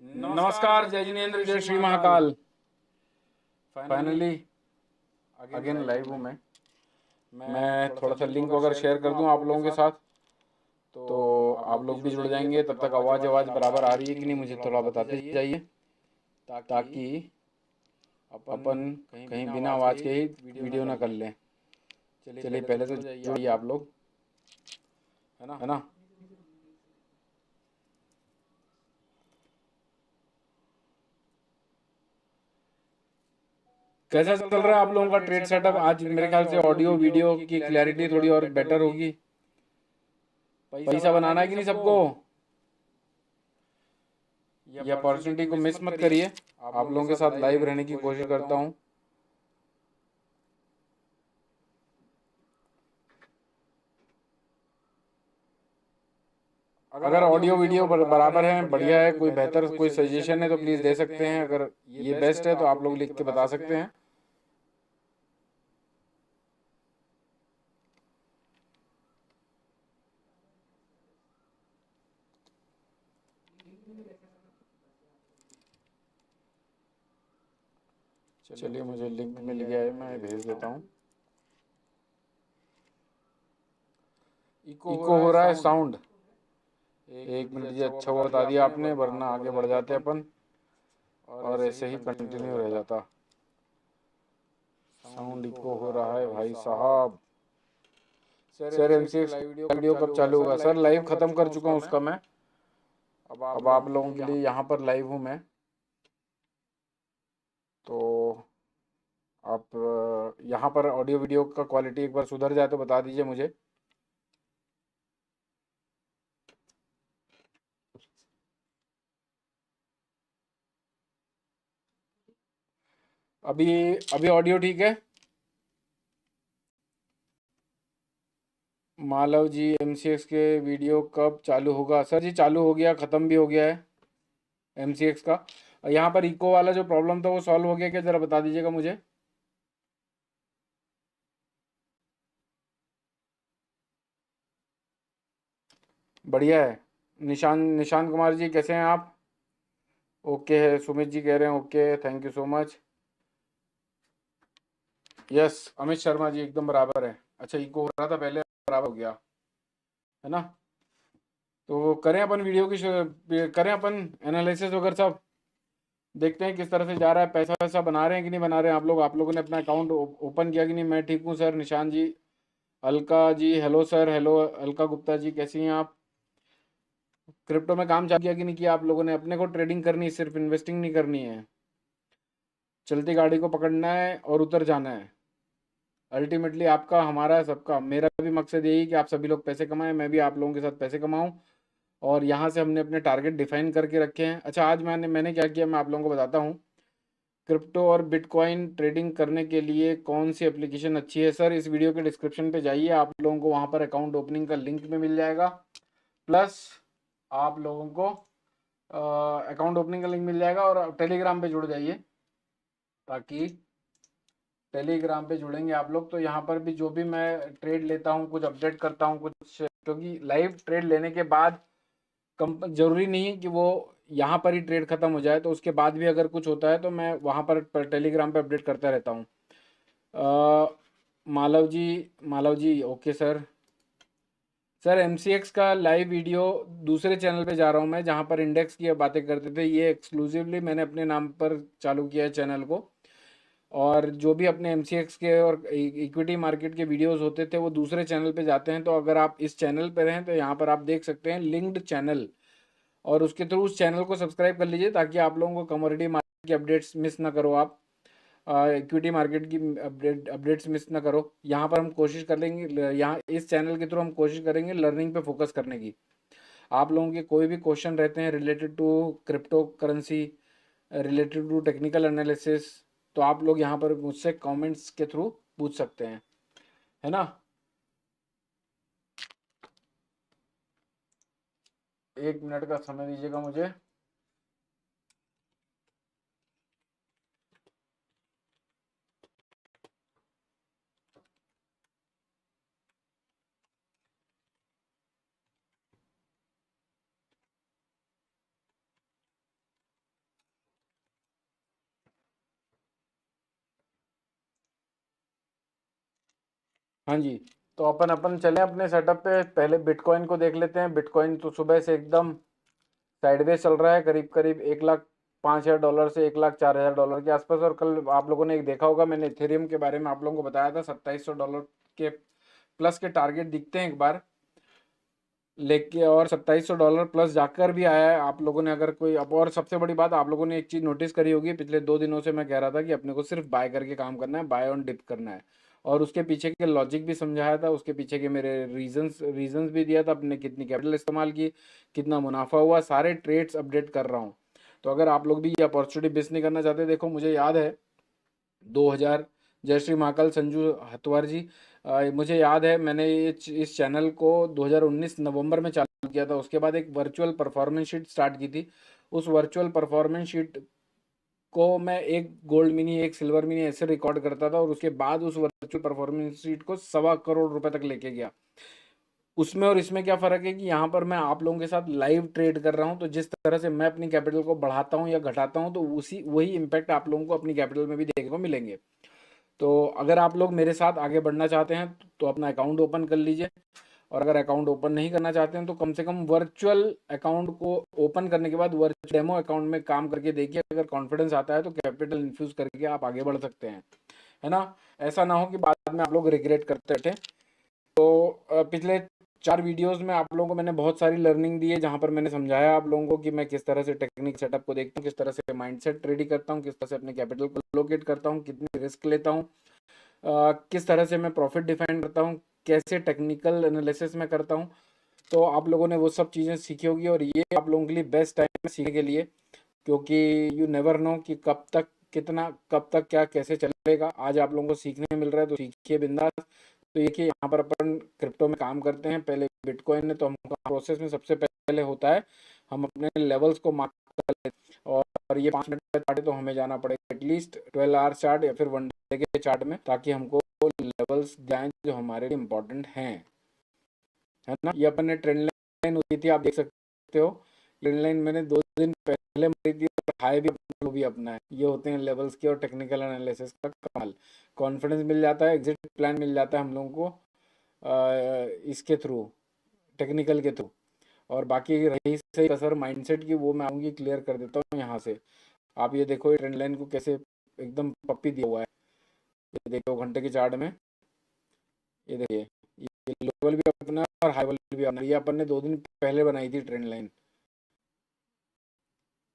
नमस्कार, जय जिनेन्द्र, जय Shri Mahakal. Finally again live हूँ मैं थोड़ा सा लिंक वगैरह शेयर कर दूँ आप लोगों के साथ, तो आप लोग भी जुड़ जाएंगे। तब तक आवाज़ बराबर आ रही है कि नहीं मुझे थोड़ा बताते जाइए, ताकि अपन कहीं बिना आवाज़ के ही वीडियो ना कर लें। चलिए पहले तो जुड़िए आप लोग, है ना। कैसा चल रहा है आप लोगों का ट्रेड सेटअप? आज मेरे ख्याल से ऑडियो वीडियो की क्लैरिटी थोड़ी और बेटर होगी। पैसा बनाना है कि नहीं सबको? ये अपॉर्चुनिटी को मिस मत करिए। आप लोगों के साथ लाइव रहने की कोशिश करता हूँ। अगर ऑडियो वीडियो बराबर है, बढ़िया है, कोई बेहतर कोई सजेशन है तो प्लीज़ दे सकते हैं। अगर ये बेस्ट है तो आप लोग लिख के बता सकते हैं। चलिए मुझे लिंक मिल गया है, मैं भेज देता हूँ। इको हो रहा है साउंड। एक मिनट जी, अच्छा वो बता दिया आपने, वरना आगे बढ़ जाते अपन और ऐसे ही कंटिन्यू रह जाता। साउंड इको हो रहा है भाई साहब। सर एमसीएक्स वीडियो कब चालू होगा? सर लाइव ख़त्म कर चुका हूँ उसका मैं। अब आप लोगों के लिए यहाँ पर लाइव हूँ मैं। तो आप यहाँ पर ऑडियो वीडियो का क्वालिटी एक बार सुधर जाए तो बता दीजिए मुझे। अभी अभी ऑडियो ठीक है? मालव जी, एमसीएक्स के वीडियो कब चालू होगा? सर जी चालू हो गया, ख़त्म भी हो गया है एमसीएक्स का। यहाँ पर इको वाला जो प्रॉब्लम था वो सॉल्व हो गया क्या? ज़रा बता दीजिएगा मुझे। बढ़िया है। निशान निशांत कुमार जी कैसे हैं आप? ओके है। सुमित जी कह रहे हैं okay, thank you so much. Yes, Amit Sharma ji एकदम बराबर है। अच्छा इको हो रहा था पहले, बराबर हो गया, है ना। तो करें अपन वीडियो की करें अपन एनालिसिस वगैरह सब, देखते हैं किस तरह से जा रहा है। पैसा वैसा बना रहे हैं कि नहीं बना रहे हैं आप लोग? आप लोगों ने अपना अकाउंट ओपन किया कि नहीं? मैं ठीक हूँ sir. Nishan ji, Alka ji, hello sir. Hello Alka Gupta ji, कैसी हैं आप? क्रिप्टो में काम चालू किया कि नहीं किया आप लोगों ने? अपने को ट्रेडिंग करनी है, सिर्फ इन्वेस्टिंग नहीं करनी है। चलती गाड़ी को पकड़ना है और उतर जाना है। अल्टीमेटली आपका, हमारा, सबका, मेरा भी मकसद यही कि आप सभी लोग पैसे कमाएं, मैं भी आप लोगों के साथ पैसे कमाऊं। और यहाँ से हमने अपने टारगेट डिफाइन करके रखे हैं। अच्छा आज मैंने क्या किया मैं आप लोगों को बताता हूँ। क्रिप्टो और बिटकॉइन ट्रेडिंग करने के लिए कौन सी एप्लीकेशन अच्छी है? सर इस वीडियो के डिस्क्रिप्शन पे जाइए, आप लोगों को वहाँ पर अकाउंट ओपनिंग का लिंक भी मिल जाएगा। प्लस आप लोगों को अकाउंट ओपनिंग का लिंक मिल जाएगा। और टेलीग्राम पे जुड़ जाइए, ताकि टेलीग्राम पे जुड़ेंगे आप लोग तो यहाँ पर भी जो भी मैं ट्रेड लेता हूँ, कुछ अपडेट करता हूँ कुछ, क्योंकि लाइव ट्रेड लेने के बाद जरूरी नहीं है कि वो यहाँ पर ही ट्रेड खत्म हो जाए, तो उसके बाद भी अगर कुछ होता है तो मैं वहाँ पर टेलीग्राम पे अपडेट करता रहता हूँ। मालव जी, मालव जी ओके सर। सर एमसीएक्स का लाइव वीडियो दूसरे चैनल पे जा रहा हूँ मैं, जहाँ पर इंडेक्स की बातें करते थे। ये एक्सक्लूसिवली मैंने अपने नाम पर चालू किया है चैनल को। और जो भी अपने एमसीएक्स के और इक्विटी मार्केट के वीडियोस होते थे वो दूसरे चैनल पे जाते हैं। तो अगर आप इस चैनल पर हैं तो यहाँ पर आप देख सकते हैं लिंक्ड चैनल, और उसके थ्रू उस चैनल को सब्सक्राइब कर लीजिए, ताकि आप लोगों को कमोडिटी मार्केट की अपडेट्स मिस ना करो। आप इक्विटी मार्केट की अपडेट्स मिस ना करो। यहाँ पर हम कोशिश कर लेंगे, यहाँ इस चैनल के थ्रू हम कोशिश करेंगे लर्निंग पे फोकस करने की। आप लोगों के कोई भी क्वेश्चन रहते हैं related to cryptocurrency, related to technical analysis, तो आप लोग यहाँ पर मुझसे कमेंट्स के थ्रू पूछ सकते हैं, है ना। 1 मिनट का समय दीजिएगा मुझे। हाँ जी, तो अपन अपन चले अपने सेटअप पे। पहले बिटकॉइन को देख लेते हैं। बिटकॉइन तो सुबह से एकदम साइडवेज चल रहा है, करीब करीब 1,05,000 डॉलर से 1,04,000 डॉलर के आसपास। और कल आप लोगों ने एक देखा होगा, मैंने इथेरियम के बारे में आप लोगों को बताया था, $2,700 के प्लस के टारगेट दिखते हैं एक बार लेके, और $2,700 प्लस जाकर भी आया है। आप लोगों ने अगर कोई अब, और सबसे बड़ी बात, आप लोगों ने एक चीज नोटिस करी होगी, पिछले 2 दिनों से मैं कह रहा था कि अपने को सिर्फ बाय करके काम करना है, बाय ऑन डिप करना है। और उसके पीछे के लॉजिक भी समझाया था, उसके पीछे के मेरे रीजंस रीजंस भी दिया था, अपने कितनी कैपिटल इस्तेमाल की, कितना मुनाफा हुआ, सारे ट्रेड्स अपडेट कर रहा हूँ। तो अगर आप लोग भी ये अपॉर्चुनिटी मिस नहीं करना चाहते, देखो मुझे याद है 2000, जय श्री महाकाल संजू हतवार जी, मुझे याद है मैंने इस चैनल को 2019 नवंबर में चालू किया था। उसके बाद एक वर्चुअल परफॉर्मेंस शीट स्टार्ट की थी। उस वर्चुअल परफॉर्मेंस शीट को मैं एक गोल्ड मिनी, एक सिल्वर मिनी ऐसे रिकॉर्ड करता था, और उसके बाद उस वर्चुअल परफॉर्मेंस शीट को 1.25 करोड़ रुपए तक लेके गया। उसमें और इसमें क्या फ़र्क है कि यहाँ पर मैं आप लोगों के साथ लाइव ट्रेड कर रहा हूँ, तो जिस तरह से मैं अपनी कैपिटल को बढ़ाता हूँ या घटाता हूँ, तो उसी वही इम्पैक्ट आप लोगों को अपनी कैपिटल में भी देखने को मिलेंगे। तो अगर आप लोग मेरे साथ आगे बढ़ना चाहते हैं तो अपना अकाउंट ओपन कर लीजिए। और अगर अकाउंट ओपन नहीं करना चाहते हैं तो कम से कम वर्चुअल अकाउंट को ओपन करने के बाद वर्चुअल डेमो अकाउंट में काम करके देखिए। अगर कॉन्फिडेंस आता है तो कैपिटल इन्फ्यूज करके आप आगे बढ़ सकते हैं, है ना। ऐसा ना हो कि बाद में आप लोग रिग्रेट करते बैठे। तो पिछले 4 वीडियोस में आप लोगों को मैंने बहुत सारी लर्निंग दी है, जहां पर मैंने समझाया आप लोगों को कि मैं किस तरह से टेक्निक सेटअप को देखता हूँ, किस तरह से माइंडसेट ट्रेडिंग करता हूँ, किस तरह से अपने कैपिटल को लोकेट करता हूँ, कितनी रिस्क लेता हूँ, किस तरह से मैं प्रॉफिट डिफाइन करता हूँ, कैसे टेक्निकल एनालिसिस में करता हूँ। तो आप लोगों ने वो सब चीज़ें सीखी होगी, और ये आप लोगों के लिए बेस्ट टाइम है सीखने के लिए, क्योंकि यू नेवर नो कि कब तक कितना, कब तक क्या कैसे चलेगा। आज आप लोगों को सीखने मिल रहा है तो सीखिए बिंदास। तो ये कि यहाँ पर अपन क्रिप्टो में काम करते हैं, पहले बिटकॉइन ने तो हमका प्रोसेस में सबसे पहले होता है हम अपने लेवल्स को मार्क कर लेते हैं। और ये 5 मिनट का चार्ट है तो हमें जाना पड़ेगा एटलीस्ट 12 आवर चार्ट या फिर 1 डे के चार्ट में, ताकि हमको लेवल्स जाएं जो हमारे लिए इंपॉर्टेंट हैं, है ना। ये अपन ने ट्रेंड लाइन हुई थी, आप देख सकते हो। ट्रेंड लाइन मैंने 2 दिन पहले मारी थी, और हाई भी अपना भी अपना है। ये होते हैं लेवल्स के और टेक्निकल एनालिसिस का कमाल। कॉन्फिडेंस मिल जाता है, एग्जिट प्लान मिल जाता है हम लोगों को इसके थ्रू, टेक्निकल के थ्रू। और बाकी रही सही कसर माइंडसेट की, वो मैं आऊँगी क्लियर कर देता हूँ यहाँ से। आप ये देखो ये ट्रेंड लाइन को कैसे एकदम पप्पी दिया हुआ है। ये देखो घंटे के चार्ट में, ये देखिए, ये लोअर भी अपना है और हाई वाली भी अपना है। ये अपन ने 2 दिन पहले बनाई थी ट्रेंड लाइन।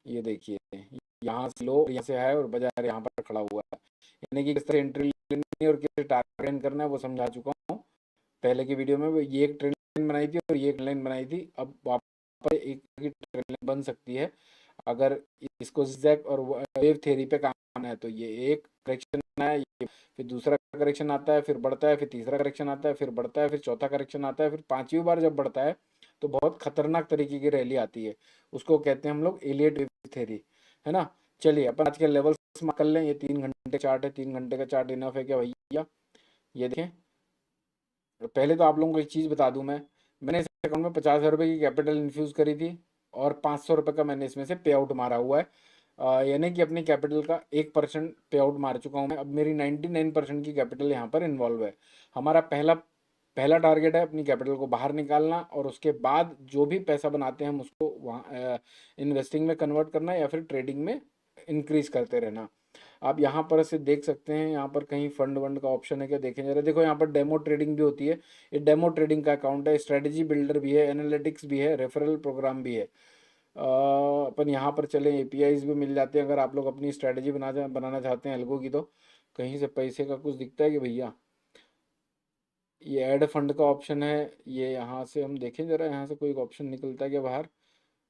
ये देखिए, यहाँ से लो, यहाँ से हाई, और बाजार यहाँ पर खड़ा हुआ है। यानी कि किस तरह एंट्री लेनी है और किस तरह टारगेट करना है वो समझा चुका हूँ पहले की वीडियो में। ये एक ट्रेंड लाइन बनाई थी और ये एक लाइन बनाई थी। अब वापस एक ही ट्रेंड लाइन बन सकती है अगर इसको zigzag और वेव थ्योरी पे काम करना है। तो ये एक करेक्शन है, ये फिर दूसरा करेक्शन आता है, फिर बढ़ता है, फिर तीसरा करेक्शन आता है, फिर बढ़ता है, फिर चौथा करेक्शन आता है, फिर 5वीं बार जब बढ़ता है तो बहुत खतरनाक तरीके की रैली आती है। उसको कहते हैं हम लोग एलियट वेव थ्योरी, है ना। चलिए अपन आज के लेवल्स कर लें। ये 3 घंटे चार्ट है, 3 घंटे का चार्ट इनफ है क्या भैया। ये देखें, पहले तो आप लोगों को एक चीज़ बता दूं, मैंने इस अकाउंट में 50,000 रुपये की कैपिटल इन्फ्यूज़ करी थी, और 500 रुपये का मैंने इसमें से पे आउट मारा हुआ है। यानी कि अपनी कैपिटल का 1% पे आउट मार चुका हूँ मैं। अब मेरी 99% की कैपिटल यहाँ पर इन्वॉल्व है। हमारा पहला पहला टारगेट है अपनी कैपिटल को बाहर निकालना, और उसके बाद जो भी पैसा बनाते हैं हम उसको वहाँ इन्वेस्टिंग में कन्वर्ट करना, या फिर ट्रेडिंग में इंक्रीज करते रहना। आप यहाँ पर से देख सकते हैं, यहाँ पर कहीं फंड वंड का ऑप्शन है क्या, देखें जरा। देखो यहाँ पर डेमो ट्रेडिंग भी होती है। ये डेमो ट्रेडिंग का अकाउंट है, स्ट्रेटजी बिल्डर भी है, एनालिटिक्स भी है, रेफरल प्रोग्राम भी है। अपन यहाँ पर चले, एपीआईज भी मिल जाते हैं अगर आप लोग अपनी स्ट्रेटजी बनाना चाहते हैं एल्गो की। तो कहीं से पैसे का कुछ दिखता है कि भैया, ये ऐड फंड का ऑप्शन है। ये यहाँ से हम देखें जरा, यहाँ से कोई ऑप्शन निकलता है क्या बाहर।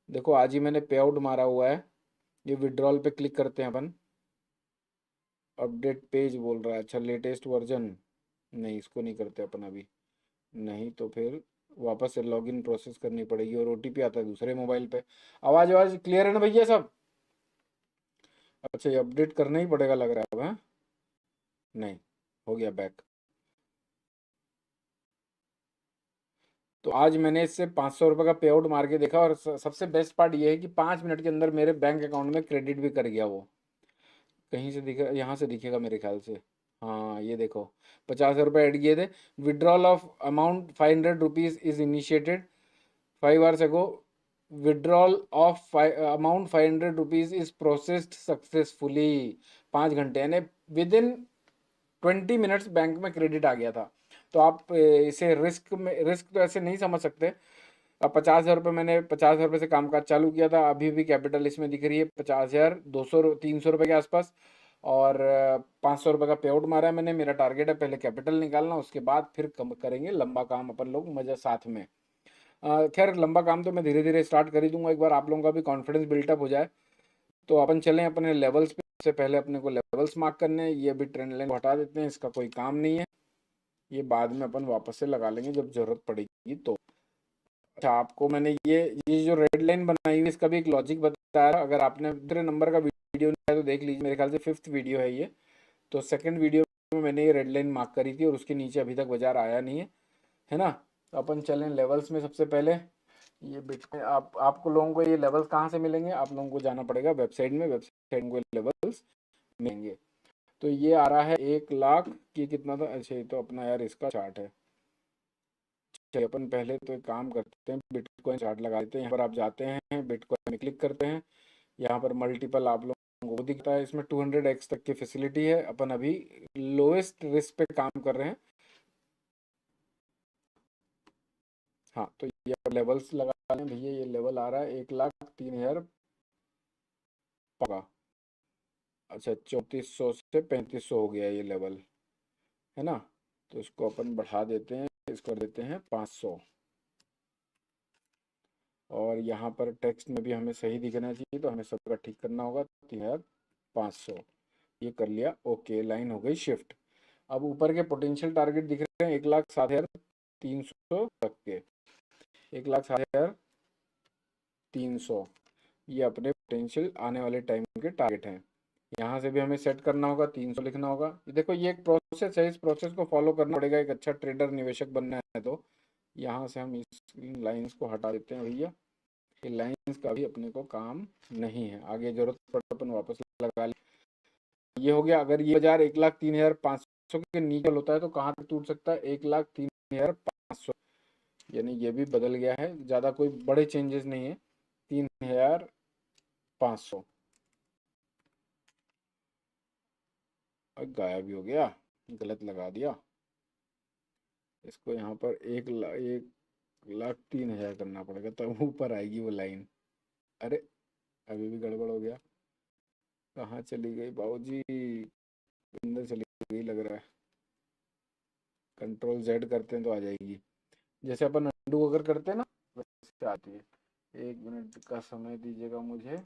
देखो आज ही मैंने पे आउट मारा हुआ है। ये विड्रॉल पे क्लिक करते हैं अपन, अपडेट पेज बोल रहा है। अच्छा, लेटेस्ट वर्जन, नहीं इसको नहीं करते अपन अभी। नहीं तो फिर वापस से लॉगिन प्रोसेस करनी पड़ेगी, और ओटीपी आता है दूसरे मोबाइल पे। आवाज़ आवाज़ क्लियर है ना भैया सब। अच्छा, ये अपडेट करना ही पड़ेगा लग रहा है अब, हाँ। नहीं, हो गया बैक। तो आज मैंने इससे 500 रुपये का पे आउट मार के देखा, और सबसे बेस्ट पार्ट ये है कि 5 मिनट के अंदर मेरे बैंक अकाउंट में क्रेडिट भी कर गया वो। कहीं से दिखे, यहाँ से दिखेगा मेरे ख्याल से। हाँ ये देखो, 50 रुपये ऐड किए थे। Withdrawal of amount 500 rupees is initiated 5 hours ago. Withdrawal of amount 500 rupees is processed successfully. 5 घंटे यानी विद इन 20 मिनट्स बैंक में क्रेडिट आ गया था। तो आप इसे रिस्क में, रिस्क तो ऐसे नहीं समझ सकते। अब 50,000 रुपये, मैंने 50,000 रुपये से कामकाज चालू किया था, अभी भी कैपिटल इसमें दिख रही है 50,200 300 रुपये के आसपास। और 500 रुपये का पे आउट मारा है मैंने। मेरा टारगेट है पहले कैपिटल निकालना, उसके बाद फिर करेंगे लंबा काम अपन लोग मजा साथ में। खैर लंबा काम तो मैं धीरे धीरे स्टार्ट कर ही दूंगा, एक बार आप लोगों का भी कॉन्फिडेंस बिल्टअप हो जाए। तो अपन चलें अपने लेवल्स पे। सबसे पहले अपने को लेवल्स मार्क करने हैं। ये अभी ट्रेंड लाइन को हटा देते हैं, इसका कोई काम नहीं है, ये बाद में अपन वापस से लगा लेंगे जब जरूरत पड़ेगी तो। अच्छा, आपको मैंने ये जो रेड लाइन बनाई हुई है, इसका भी एक लॉजिक बताया। अगर आपने दूसरे नंबर का वीडियो नहीं है तो देख लीजिए, मेरे ख्याल से 5th वीडियो है ये। तो सेकंड वीडियो में मैंने ये रेड लाइन मार्क करी थी और उसके नीचे अभी तक बाजार आया नहीं है ना। तो अपन चलें लेवल्स में। सबसे पहले ये बिटकॉइन, आपको लोगों को ये लेवल्स कहाँ से मिलेंगे, आप लोगों को जाना पड़ेगा वेबसाइट में, वेबसाइट में लेवल्स मिलेंगे। तो ये आ रहा है 1 लाख, ये कितना था, अच्छा ये तो अपना यार इसका चार्ट है। चलिए अपन पहले तो एक काम करते हैं, बिटकॉइन चार्ट लगा देते हैं। यहाँ पर आप जाते हैं, बिटकॉइन में क्लिक करते हैं, यहाँ पर मल्टीपल आप लोगों को दिखता है, इसमें 200x तक की फैसिलिटी है। अपन अभी लोएस्ट रिस्क पे काम कर रहे हैं। हाँ तो ये लेवल्स लगा लें भैया, ये लेवल आ रहा है 1,03,000 का। अच्छा 3400 से 3500 हो गया ये लेवल, है ना। तो इसको अपन बढ़ा देते हैं, इसको कर देते हैं 500। और यहाँ पर टेक्स्ट में भी हमें सही दिखना चाहिए, तो हमें सबका ठीक करना होगा। 3,500 ये कर लिया, ओके, लाइन हो गई शिफ्ट। अब ऊपर के पोटेंशियल टारगेट दिख रहे हैं 1,07,300 तक के। 1,07,300 ये अपने पोटेंशियल आने वाले टाइम के टारगेट हैं। यहाँ से भी हमें सेट करना होगा, 300 लिखना होगा। ये देखो ये एक प्रोसेस है, इस प्रोसेस को फॉलो करना पड़ेगा एक अच्छा ट्रेडर निवेशक बनना है तो। यहाँ से हम इस लाइंस को हटा देते हैं भैया, ये लाइंस का भी अपने को काम नहीं है, आगे जरूरत पड़े अपन वापस लगा ले। ये हो गया। अगर ये बाजार 1,03,500 के नीचे होता है तो कहाँ तक टूट सकता है, 1,03,500, यानी ये भी बदल गया है, ज़्यादा कोई बड़े चेंजेस नहीं है। 3,500 गायब भी हो गया, गलत लगा दिया इसको। यहाँ पर 1,03,000 करना पड़ेगा तब ऊपर आएगी वो लाइन। अरे अभी भी गड़बड़ हो गया, कहाँ चली गई बाबूजी, अंदर चली गई लग रहा है। कंट्रोल Z करते हैं तो आ जाएगी, जैसे अपन अंडू अगर करते हैं ना वैसे आती है। 1 मिनट का समय दीजिएगा मुझे।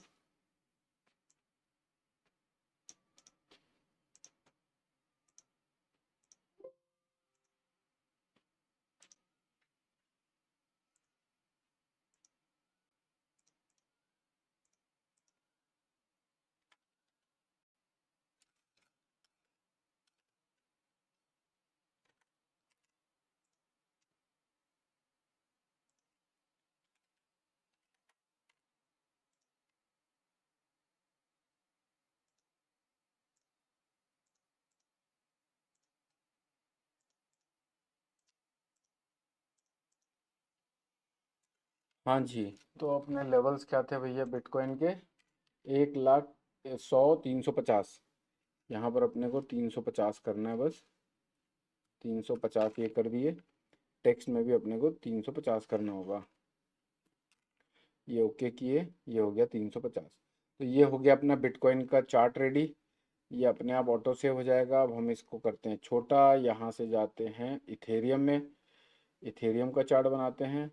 हाँ जी, तो अपने लेवल्स क्या थे भैया बिटकॉइन के, 1,01,100,350। यहाँ पर अपने को 350 करना है बस। 350 ये कर दिए। टेक्स्ट में भी अपने को 350 करना होगा। ये ओके किए, ये हो गया 350। तो ये हो गया अपना बिटकॉइन का चार्ट रेडी। ये अपने आप ऑटो सेव हो जाएगा। अब हम इसको करते हैं छोटा, यहाँ से जाते हैं इथेरियम में, इथेरियम का चार्ट बनाते हैं।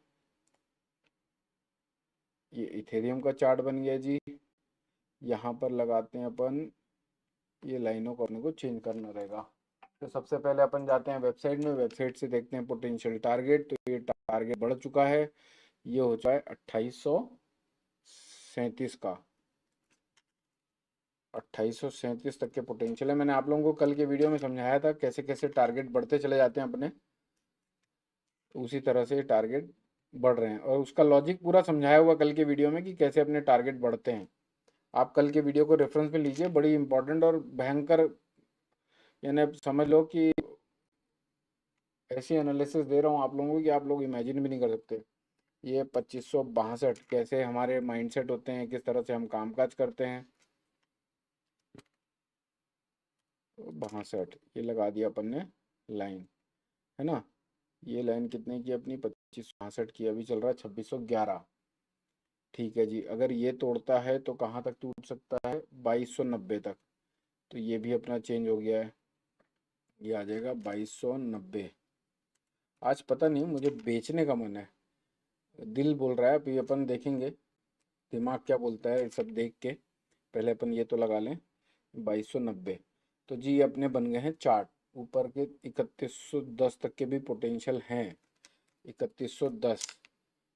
ये इथेरियम का चार्ट बन गया जी। यहाँ पर लगाते हैं अपन, ये लाइनों को अपने को चेंज करना रहेगा। तो सबसे पहले अपन जाते हैं वेबसाइट में, वेबसाइट से देखते हैं पोटेंशियल टारगेट। तो ये टारगेट बढ़ चुका है, ये हो जाए 2837 का। 2837 तक के पोटेंशियल है। मैंने आप लोगों को कल के वीडियो में समझाया था कैसे कैसे टारगेट बढ़ते चले जाते हैं अपने, तो उसी तरह से टारगेट बढ़ रहे हैं। और उसका लॉजिक पूरा समझाया हुआ कल के वीडियो में कि कैसे अपने टारगेट बढ़ते हैं। आप कल के वीडियो को रेफरेंस में लीजिए, बड़ी इंपॉर्टेंट और भयंकर यानी अब समझ लो कि ऐसी एनालिसिस दे रहा हूँ आप लोगों को कि आप लोग इमेजिन भी नहीं कर सकते। ये 2562 कैसे हमारे माइंडसेट होते हैं, किस तरह से हम कामकाज करते हैं। 62 ये लगा दिया अपन ने लाइन, है ना। ये लाइन कितने की अपनी 2562 की, अभी चल रहा है 2611। ठीक है जी, अगर ये तोड़ता है तो कहाँ तक टूट सकता है, 2290 तक। तो ये भी अपना चेंज हो गया है, ये आ जाएगा 2290। आज पता नहीं मुझे बेचने का मन है, दिल बोल रहा है, अभी अपन देखेंगे दिमाग क्या बोलता है सब देख के। पहले अपन ये तो लगा लें 2290। तो जी ये अपने बन गए हैं चार्ट, ऊपर के 3110 तक के भी पोटेंशियल हैं। 3110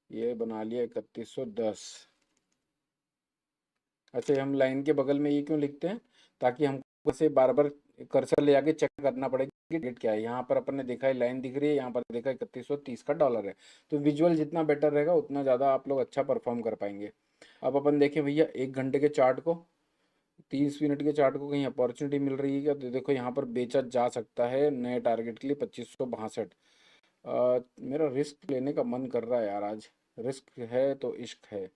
ये बना लिया 3110। अच्छा हम लाइन के बगल में ये क्यों लिखते हैं, ताकि हमको से बार बार कर्सर ले आके चेक करना पड़ेगा कि डेट क्या है। यहाँ पर अपन ने देखा है लाइन दिख रही है, यहाँ पर देखा 3130 का डॉलर है। तो विजुअल जितना बेटर रहेगा उतना ज़्यादा आप लोग अच्छा परफॉर्म कर पाएंगे। अब अपन देखें भैया 1 घंटे के चार्ट को, 30 मिनट के चार्ट को, कहीं अपॉर्चुनिटी मिल रही है क्या। तो देखो यहाँ पर बेचा जा सकता है नए टारगेट के लिए 2562। मेरा रिस्क लेने का मन कर रहा है यार आज, रिस्क है तो इश्क है।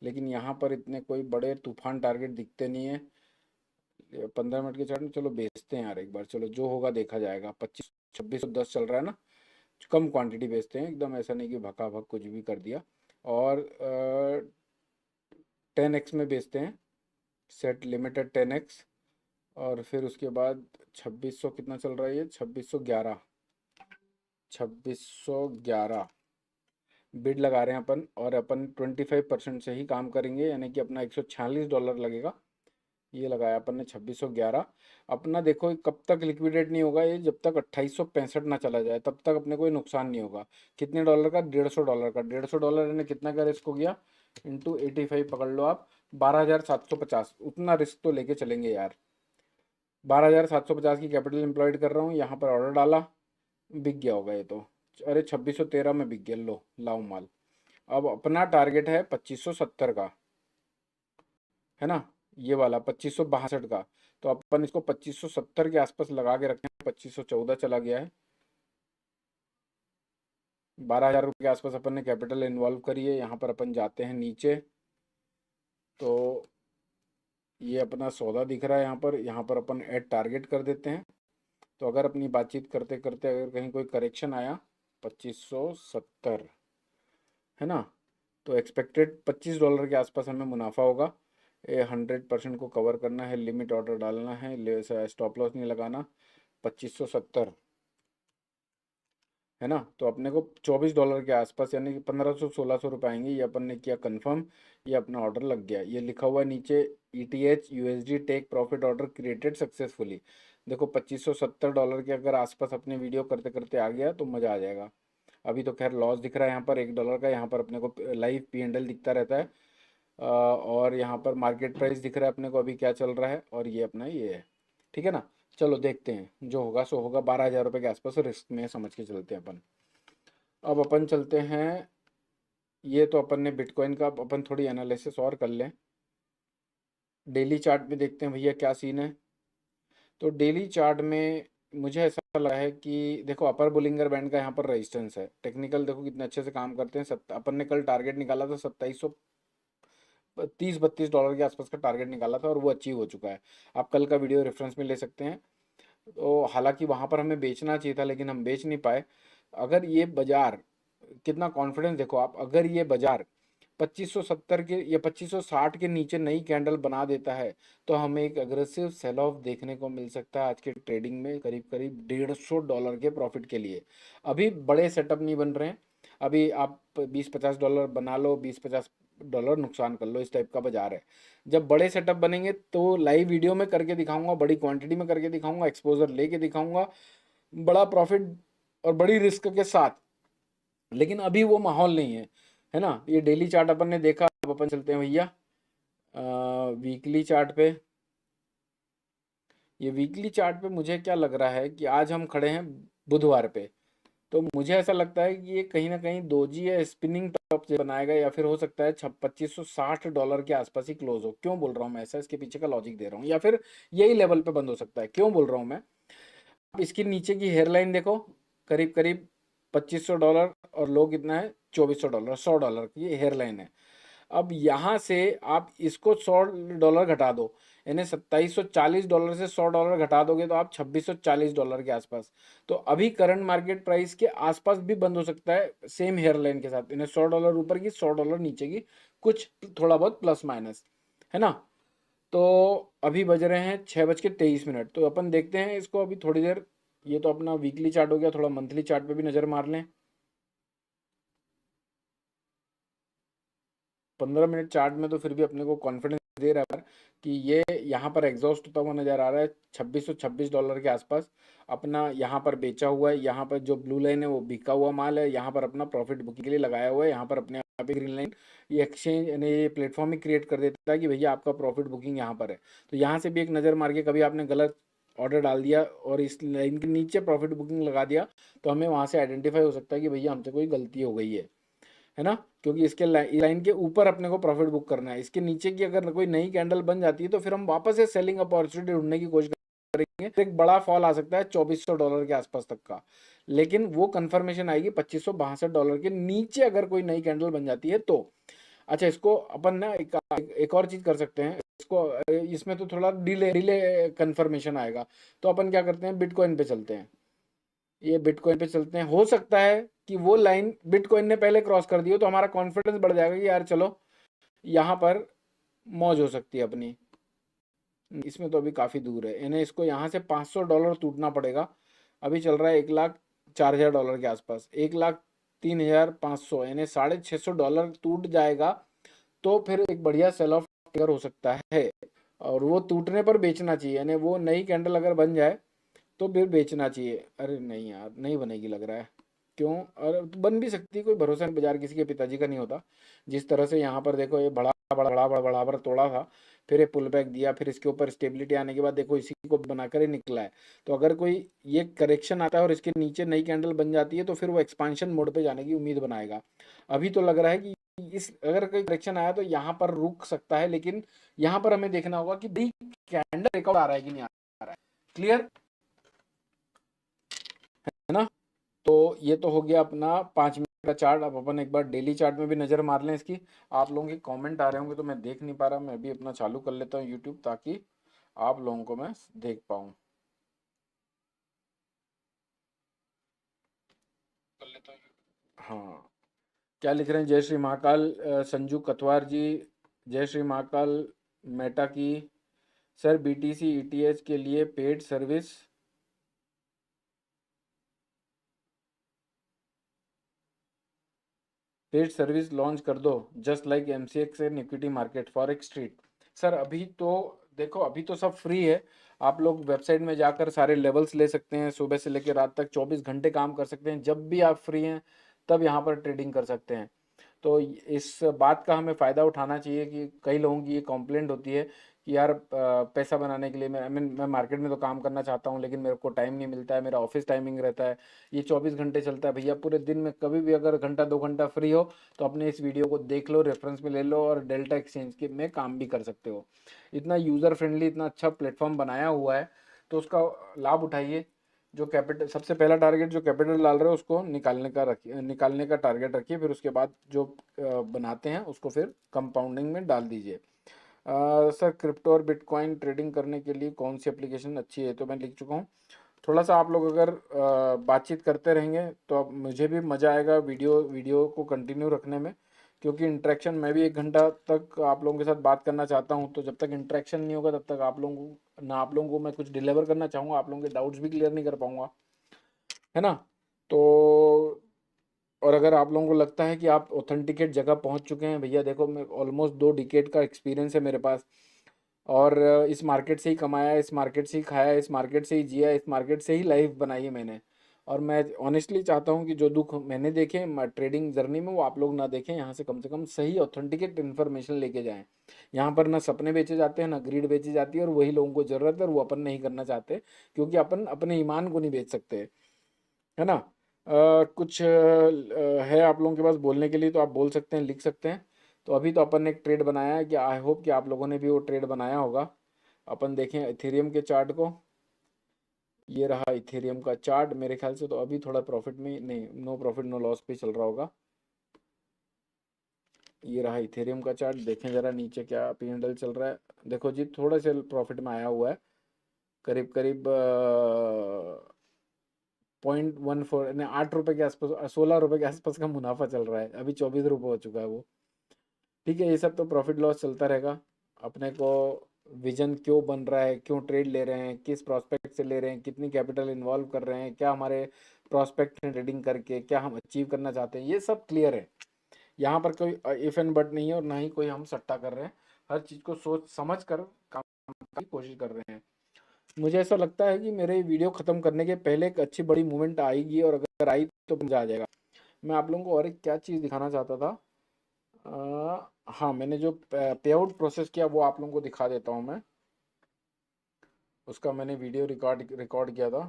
लेकिन यहाँ पर इतने कोई बड़े तूफान टारगेट दिखते नहीं है 15 मिनट के चार्ट में। चलो बेचते हैं यार एक बार, चलो जो होगा देखा जाएगा। 2610 चल रहा है ना, कम क्वांटिटी बेचते हैं एकदम, ऐसा नहीं कि भका भक कुछ भी कर दिया। और 10x में बेचते हैं, सेट लिमिटेड 10x। और फिर उसके बाद 2600 कितना चल रहा है ये, 2611। 2611 बिड लगा रहे हैं अपन, और अपन 25% से ही काम करेंगे, यानी कि अपना $146 लगेगा। ये लगाया अपन ने 2611। अपना देखो कब तक लिक्विडेट नहीं होगा ये, जब तक 2865 ना चला जाए तब तक अपने कोई नुकसान नहीं होगा। कितने डॉलर का, $150 का। $150 यानी कितना का रिस्क हो गया, इंटू 85 पकड़ लो आप, 12750। उतना रिस्क तो लेके चलेंगे यार। 12750 की कैपिटल एम्प्लॉयड कर रहा हूँ, यहाँ पर ऑर्डर डाला, बिक गया होगा ये तो। अरे 2613 में बिक गया, लो लाओ माल। अब अपना टारगेट है 2570 का, है ना, ये वाला 2562 का। तो अपन इसको 2570 के आसपास लगा के रखें। 2514 चला गया है, 12,000 रुपये के आसपास अपन ने कैपिटल इन्वॉल्व करी है। यहाँ पर अपन जाते हैं नीचे, तो ये अपना सौदा दिख रहा है यहाँ पर अपन ऐड टारगेट कर देते हैं। तो अगर अपनी बातचीत करते करते अगर कहीं कोई करेक्शन आया 2570, है ना, तो एक्सपेक्टेड $25 के आसपास हमें मुनाफा होगा। 100% को कवर करना है, लिमिट ऑर्डर डालना है, स्टॉप लॉस नहीं लगाना। 2570, है ना। तो अपने को $24 के आसपास, यानी कि 1500-1600 रुपये आएंगे। ये अपन ने किया कंफर्म, ये अपना ऑर्डर लग गया। ये लिखा हुआ है नीचे, ETH USD take profit order created successfully. देखो $2570 के अगर आसपास अपने वीडियो करते करते आ गया तो मज़ा आ जाएगा। अभी तो खैर लॉस दिख रहा है यहाँ पर $1 का, यहाँ पर अपने को लाइव P&L दिखता रहता है। और यहाँ पर मार्केट प्राइस दिख रहा है अपने को अभी क्या चल रहा है, और ये अपना ये है, ठीक है ना। चलो देखते हैं, जो होगा सो होगा। 12,000 रुपये के आसपास रिस्क में समझ के चलते हैं अपन। अब अपन चलते हैं, ये तो अपन ने बिटकॉइन का, अपन थोड़ी एनालिसिस और कर लें। डेली चार्ट में देखते हैं भैया क्या सीन है। तो डेली चार्ट में मुझे ऐसा लगा है कि देखो अपर बोलिंगर बैंड का यहाँ पर रेजिस्टेंस है। टेक्निकल देखो कितने अच्छे से काम करते हैं। अपन ने कल टारगेट निकाला था 2730-32 डॉलर के आसपास का टारगेट निकाला था, और वो अचीव हो चुका है। आप कल का वीडियो रेफरेंस में ले सकते हैं। तो हालांकि वहाँ पर हमें बेचना चाहिए था, लेकिन हम बेच नहीं पाए। अगर ये बाजार, कितना कॉन्फिडेंस देखो आप, अगर ये बाजार 2570 के या 2560 के नीचे नई कैंडल बना देता है, तो हमें एक अग्रेसिव सेल ऑफ देखने को मिल सकता है आज के ट्रेडिंग में, करीब करीब $150 के प्रॉफिट के लिए। अभी बड़े सेटअप नहीं बन रहे हैं। अभी आप 20-50 डॉलर बना लो, 20-50 डॉलर नुकसान कर लो, इस टाइप का बाजार है। जब बड़े सेटअप बनेंगे तो लाइव वीडियो में करके दिखाऊंगा, बड़ी क्वांटिटी में करके दिखाऊंगा, एक्सपोजर लेके दिखाऊंगा, बड़ा प्रॉफिट और बड़ी रिस्क के साथ। लेकिन अभी वो माहौल नहीं है ना। ये डेली चार्ट अपन ने देखा, अब अपन चलते हैं भैया वीकली चार्ट पे। ये वीकली चार्ट पे मुझे क्या लग रहा है कि आज हम खड़े हैं बुधवार पे, तो मुझे ऐसा लगता है कि ये कहीं ना कहीं दोजी या स्पिनिंग टॉप से बनाएगा, या फिर हो सकता है $2560 के आसपास ही क्लोज हो। क्यों बोल रहा हूँ मैं ऐसा, इसके पीछे का लॉजिक दे रहा हूँ। या फिर यही लेवल पे बंद हो सकता है। क्यों बोल रहा हूँ मैं, इसके नीचे की हेयरलाइन देखो, करीब करीब $2500, और लो कितना है, $2400, $100 की ये हेयरलाइन है। अब यहाँ से आप इसको $100 घटा दो, यानी $2740 से $100 घटा दोगे तो आप $2640 के आसपास। तो अभी करंट मार्केट प्राइस के आसपास भी बंद हो सकता है सेम हेयरलाइन के साथ, यानी $100 ऊपर की, $100 नीचे की, कुछ थोड़ा बहुत प्लस माइनस, है ना। तो अभी बज रहे हैं 6:23, तो अपन देखते हैं इसको अभी थोड़ी देर। ये तो अपना वीकली चार्ट हो गया, थोड़ा मंथली चार्ट पे भी नज़र मार लें। 15 मिनट चार्ट में तो फिर भी अपने को कॉन्फिडेंस दे रहा है कि ये यहाँ पर एग्जॉस्ट होता हुआ नजर आ रहा है $2626 के आसपास। अपना यहाँ पर बेचा हुआ है, यहाँ पर जो ब्लू लाइन है वो बिका हुआ माल है, यहाँ पर अपना प्रॉफिट बुकिंग के लिए लगाया हुआ है, यहाँ पर अपने यहाँ पे ग्रीन लाइन, ये एक्सचेंज यानी ये प्लेटफॉर्म ही क्रिएट कर देता है कि भैया आपका प्रॉफिट बुकिंग यहाँ पर है। तो यहाँ से भी एक नज़र मार के, कभी आपने गलत ऑर्डर डाल दिया और इस लाइन के नीचे प्रॉफिट बुकिंग लगा दिया, तो हमें वहाँ से आइडेंटिफाई हो सकता है कि भैया हमसे कोई गलती हो गई है ना। क्योंकि इसके लाइन के ऊपर अपने को प्रॉफिट बुक करना है, इसके नीचे की अगर कोई नई कैंडल बन जाती है तो फिर हम वापस से सेलिंग अपॉर्चुनिटी ढूंढने की कोशिश करेंगे। एक बड़ा फॉल आ सकता है $2400 के आसपास तक का, लेकिन वो कंफर्मेशन आएगी $2562 के नीचे अगर कोई नई कैंडल बन जाती है तो। अच्छा, इसको अपन ना एक और चीज कर सकते हैं, इसको इसमें तो थोड़ा डिले डिले कंफर्मेशन आएगा, तो अपन क्या करते हैं, बिटकॉइन पे चलते हैं। ये बिटकॉइन पे चलते हैं, हो सकता है कि वो लाइन बिटकॉइन ने पहले क्रॉस कर दी हो, तो हमारा कॉन्फिडेंस बढ़ जाएगा कि यार चलो यहाँ पर मौज हो सकती है अपनी। इसमें तो अभी काफ़ी दूर है, यानी इसको यहाँ से $500 टूटना पड़ेगा। अभी चल रहा है $1,04,000 के आसपास, 1,03,500, यानी $650 टूट जाएगा तो फिर एक बढ़िया सेल ऑफ ट्रिगर हो सकता है। और वो टूटने पर बेचना चाहिए, यानी वो नई कैंडल अगर बन जाए तो फिर बेचना चाहिए। अरे नहीं यार, नहीं बनेगी लग रहा है। क्यों? और बन भी सकती है, कोई भरोसा नहीं, बाजार किसी के पिताजी का नहीं होता। जिस तरह से यहाँ पर देखो, ये बड़ा बड़ा बड़ा बड़ा बड़ा बड़ा तोड़ा था, फिर ये पुल बैक दिया, फिर इसके ऊपर स्टेबिलिटी आने के बाद देखो इसी को बनाकर ही निकला है। तो अगर कोई ये करेक्शन आता है और इसके नीचे नई कैंडल बन जाती है तो फिर वो एक्सपांशन मोड पे जाने की उम्मीद बनाएगा। अभी तो लग रहा है कि इस अगर कोई करेक्शन आया तो यहाँ पर रुक सकता है, लेकिन यहाँ पर हमें देखना होगा कि भाई कैंडल ब्रेकआउट आ रहा है कि नहीं आ रहा है। क्लियर है ना। तो ये तो हो गया अपना 5 मिनट का चार्ट। अब अपन एक बार डेली चार्ट में भी नज़र मार लें इसकी। आप लोगों के कमेंट आ रहे होंगे तो मैं देख नहीं पा रहा, मैं भी अपना चालू कर लेता हूँ यूट्यूब, ताकि आप लोगों को मैं देख पाऊँ। कर लेता हूँ, हाँ। क्या लिख रहे हैं? जय श्री महाकाल, संजू कथवार जी, जय श्री महाकाल। मेटा की सर, बीटीसी ईटीएच के लिए paid service, paid service launch कर दो, just like MCX and equity market forex street. Sir अभी तो देखो, अभी तो सब फ्री है। आप लोग वेबसाइट में जाकर सारे लेवल्स ले सकते हैं, सुबह से लेकर रात तक 24 घंटे काम कर सकते हैं। जब भी आप फ्री हैं तब यहाँ पर ट्रेडिंग कर सकते हैं। तो इस बात का हमें फ़ायदा उठाना चाहिए कि कई लोगों की ये कंप्लेंट होती है कि यार पैसा बनाने के लिए मैं मार्केट में तो काम करना चाहता हूँ, लेकिन मेरे को टाइम नहीं मिलता है, मेरा ऑफिस टाइमिंग रहता है, ये 24 घंटे चलता है। भैया पूरे दिन में कभी भी अगर घंटा 2 घंटा फ्री हो तो अपने इस वीडियो को देख लो, रेफरेंस में ले लो, और डेल्टा एक्सचेंज के में काम भी कर सकते हो। इतना यूज़र फ्रेंडली, इतना अच्छा प्लेटफॉर्म बनाया हुआ है, तो उसका लाभ उठाइए। जो कैपिटल, सबसे पहला टारगेट जो कैपिटल डाल रहे हो उसको निकालने का रखिए, निकालने का टारगेट रखिए, फिर उसके बाद जो बनाते हैं उसको फिर कंपाउंडिंग में डाल दीजिए। सर, क्रिप्टो और बिटकॉइन ट्रेडिंग करने के लिए कौन सी एप्लीकेशन अच्छी है? तो मैं लिख चुका हूँ। थोड़ा सा आप लोग अगर बातचीत करते रहेंगे तो अब मुझे भी मज़ा आएगा वीडियो वीडियो को कंटिन्यू रखने में, क्योंकि इंटरेक्शन, मैं भी 1 घंटा तक आप लोगों के साथ बात करना चाहता हूँ। तो जब तक इंटरेक्शन नहीं होगा तब तक आप लोगों को ना, आप लोगों को मैं कुछ डिलीवर करना चाहूँगा, आप लोगों के डाउट्स भी क्लियर नहीं कर पाऊँगा, है ना। तो और अगर आप लोगों को लगता है कि आप ऑथेंटिकेट जगह पहुंच चुके हैं, भैया देखो मैं ऑलमोस्ट 2 डिकेड का एक्सपीरियंस है मेरे पास, और इस मार्केट से ही कमाया, इस मार्केट से ही खाया, इस मार्केट से ही जिया, इस मार्केट से ही लाइफ बनाई है मैंने। और मैं ऑनेस्टली चाहता हूँ कि जो दुख मैंने देखे ट्रेडिंग जर्नी में, वो आप लोग ना देखें। यहाँ से कम से कम सही ऑथेंटिकेट इन्फॉर्मेशन लेके जाएं। यहाँ पर ना सपने बेचे जाते हैं, ना ग्रीड बेची जाती है, और वही लोगों को ज़रूरत है और वो अपन नहीं करना चाहते, क्योंकि अपन अपने ईमान को नहीं बेच सकते, है ना। कुछ है आप लोगों के पास बोलने के लिए तो आप बोल सकते हैं, लिख सकते हैं। तो अभी तो अपन ने एक ट्रेड बनाया है, कि आई होप कि आप लोगों ने भी वो ट्रेड बनाया होगा। अपन देखें इथेरियम के चार्ट को। ये रहा इथेरियम का चार्ट, मेरे ख्याल से तो अभी थोड़ा प्रॉफिट में नहीं, नो प्रॉफिट नो लॉस पे चल रहा होगा। ये रहा इथेरियम का चार्ट, देखें जरा नीचे क्या P&L चल रहा है। देखो जी थोड़े से प्रॉफिट में आया हुआ है, करीब करीब 0.14 यानी 8 रुपये के आसपास, 16 रुपये के आसपास का मुनाफा चल रहा है, अभी 24 रुपये हो चुका है वो। ठीक है, ये सब तो प्रॉफिट लॉस चलता रहेगा। अपने को विजन क्यों बन रहा है, क्यों ट्रेड ले रहे हैं, किस प्रोस्पेक्ट से ले रहे हैं, कितनी कैपिटल इन्वॉल्व कर रहे हैं, क्या हमारे प्रोस्पेक्ट हैं ट्रेडिंग करके, क्या हम अचीव करना चाहते हैं, ये सब क्लियर है। यहाँ पर कोई इफ एंड बट नहीं है, और ना ही कोई हम सट्टा कर रहे हैं। हर चीज़ को सोच समझ कर काम करने की कोशिश कर रहे हैं। मुझे ऐसा लगता है कि मेरे वीडियो ख़त्म करने के पहले एक अच्छी बड़ी मूवमेंट आएगी, और अगर आई तो मज़ा आ जाएगा। मैं आप लोगों को और एक क्या चीज़ दिखाना चाहता था। हाँ, मैंने जो पे आउट प्रोसेस किया वो आप लोगों को दिखा देता हूँ मैं। उसका मैंने वीडियो रिकॉर्ड किया था।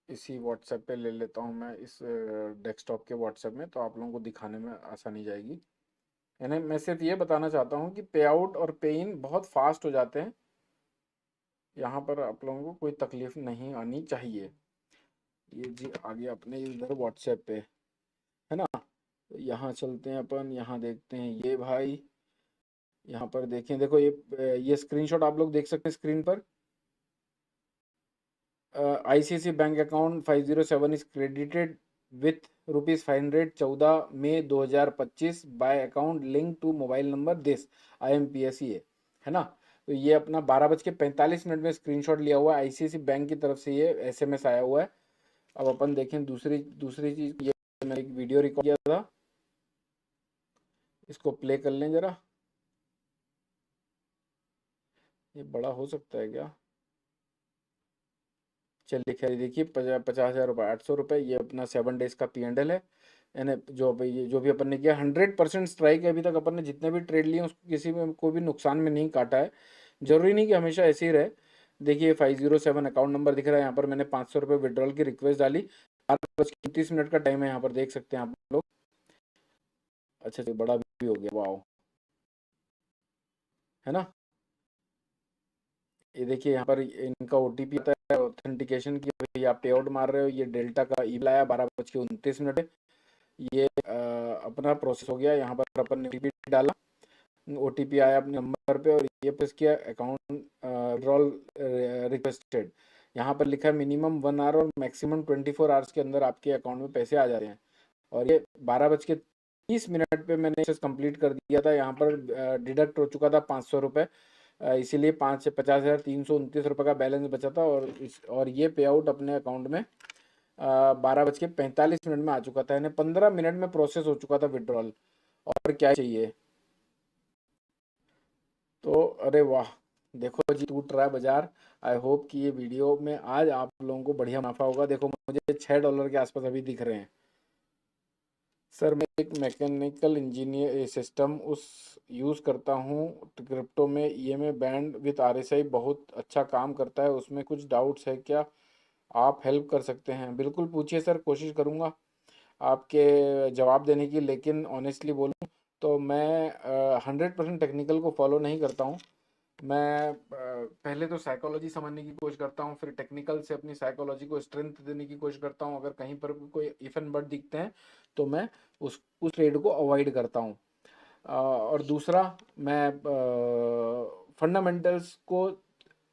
इसी व्हाट्सएप पे ले लेता हूँ मैं, इस डेस्कटॉप के व्हाट्सएप में, तो आप लोगों को दिखाने में आसानी जाएगी। यानी मैं सिर्फ ये बताना चाहता हूँ कि पे आउट और पे इन बहुत फास्ट हो जाते हैं। यहाँ पर आप लोगों को कोई तकलीफ नहीं आनी चाहिए। ये जी आ गया अपने इधर व्हाट्सएप पे, है ना। तो यहाँ चलते हैं अपन, यहाँ देखते हैं ये भाई। यहाँ पर देखें, देखो ये स्क्रीनशॉट आप लोग देख सकते हैं स्क्रीन पर। ICICI bank account 507 is credited with ₹500 14 मई 2025 by account link to mobile number this IMPS ये, है ना। तो ये अपना 12:45 में स्क्रीनशॉट लिया हुआ है, आईसीआईसी बैंक की तरफ से ये SMS आया हुआ है। अब अपन देखें दूसरी दूसरी चीज, ये मैंने एक वीडियो रिकॉर्ड किया था, इसको प्ले कर लें जरा। ये बड़ा हो सकता है क्या? चलिए खैर, देखिए 50,000 रुपये, 800 रुपये, ये अपना 7 डेज का P&L है। यानी जो भी अपन ने किया 100% स्ट्राइक है। अभी तक अपन ने जितने भी ट्रेड लिए उसको किसी में कोई भी नुकसान में नहीं काटा है। जरूरी नहीं कि हमेशा ऐसे ही रहे। देखिए 507 अकाउंट नंबर दिख रहा है यहाँ पर, मैंने 500 रुपये विड्रॉल की रिक्वेस्ट डाली। 8:29 का टाइम है, यहाँ पर देख सकते हैं आप लोग। अच्छा अच्छा, बड़ा भी हो गया, वाह, है ना। ये देखिए यहाँ पर इनका OTP आता है ऑथेंटिकेशन की, भाई आप पे आउट मार रहे हो। ये डेल्टा का ईमेल आया 12:29 पे। ये अपना प्रोसेस हो गया। यहाँ पर अपन ने OTP डाला, OTP आया अपने नंबर पे, और ये प्रेस किया अकाउंट विड्रॉल रिक्वेस्टेड। यहाँ पर लिखा है मिनिमम 1 आवर और मैक्सिमम 24 आवर्स के अंदर आपके अकाउंट में पैसे आ जा रहे हैं। और ये 12:30 पे मैंने इसे कंप्लीट कर दिया था। यहाँ पर डिडक्ट हो चुका था 500 रुपये, इसीलिए 50,329 रुपये का बैलेंस बचा था। और ये पे आउट अपने अकाउंट में 12:45 में आ चुका था, यानी 15 मिनट में प्रोसेस हो चुका था विड्रॉल। और क्या चाहिए। तो अरे वाह, देखो जी टूट रहा है बाजार। आई होप कि ये वीडियो में आज आप लोगों को बढ़िया मुनाफा होगा। देखो मुझे $6 के आसपास अभी दिख रहे हैं। सर मैं एक मैकेनिकल इंजीनियर सिस्टम उस यूज़ करता हूँ क्रिप्टो में, EMA बैंड विथ RSI बहुत अच्छा काम करता है, उसमें कुछ डाउट्स है क्या, आप हेल्प कर सकते हैं? बिल्कुल पूछिए सर, कोशिश करूँगा आपके जवाब देने की। लेकिन ऑनेस्टली बोलूँ तो मैं 100% टेक्निकल को फॉलो नहीं करता हूँ। मैं पहले तो साइकोलॉजी समझने की कोशिश करता हूँ, फिर टेक्निकल से अपनी साइकोलॉजी को स्ट्रेंथ देने की कोशिश करता हूँ। अगर कहीं पर भी कोई इफ एंड बट दिखते हैं तो मैं उस ट्रेड को अवॉइड करता हूँ। और दूसरा, मैं फंडामेंटल्स को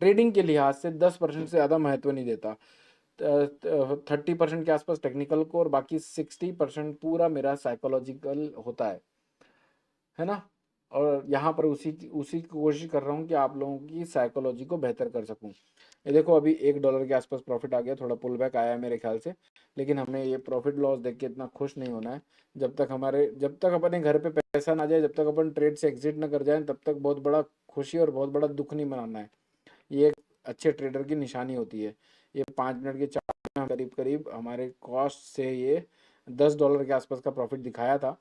ट्रेडिंग के लिहाज से 10% से ज़्यादा महत्व नहीं देता। 30% के आसपास टेक्निकल को, और बाकी 60% पूरा मेरा साइकोलॉजिकल होता है ना। और यहाँ पर उसी उसी की कोशिश कर रहा हूँ कि आप लोगों की साइकोलॉजी को बेहतर कर सकूँ। ये देखो अभी $1 के आसपास प्रॉफिट आ गया, थोड़ा पुल बैक आया है मेरे ख्याल से। लेकिन हमें ये प्रॉफिट लॉस देख के इतना खुश नहीं होना है। जब तक अपने घर पे पैसा ना जाए, जब तक अपन ट्रेड से एग्जिट ना कर जाए, तब तक बहुत बड़ा खुशी और बहुत बड़ा दुख नहीं मनाना है। ये एक अच्छे ट्रेडर की निशानी होती है। ये 5 मिनट के चार्ट में करीब करीब हमारे कॉस्ट से ये $10 के आसपास का प्रॉफिट दिखाया था।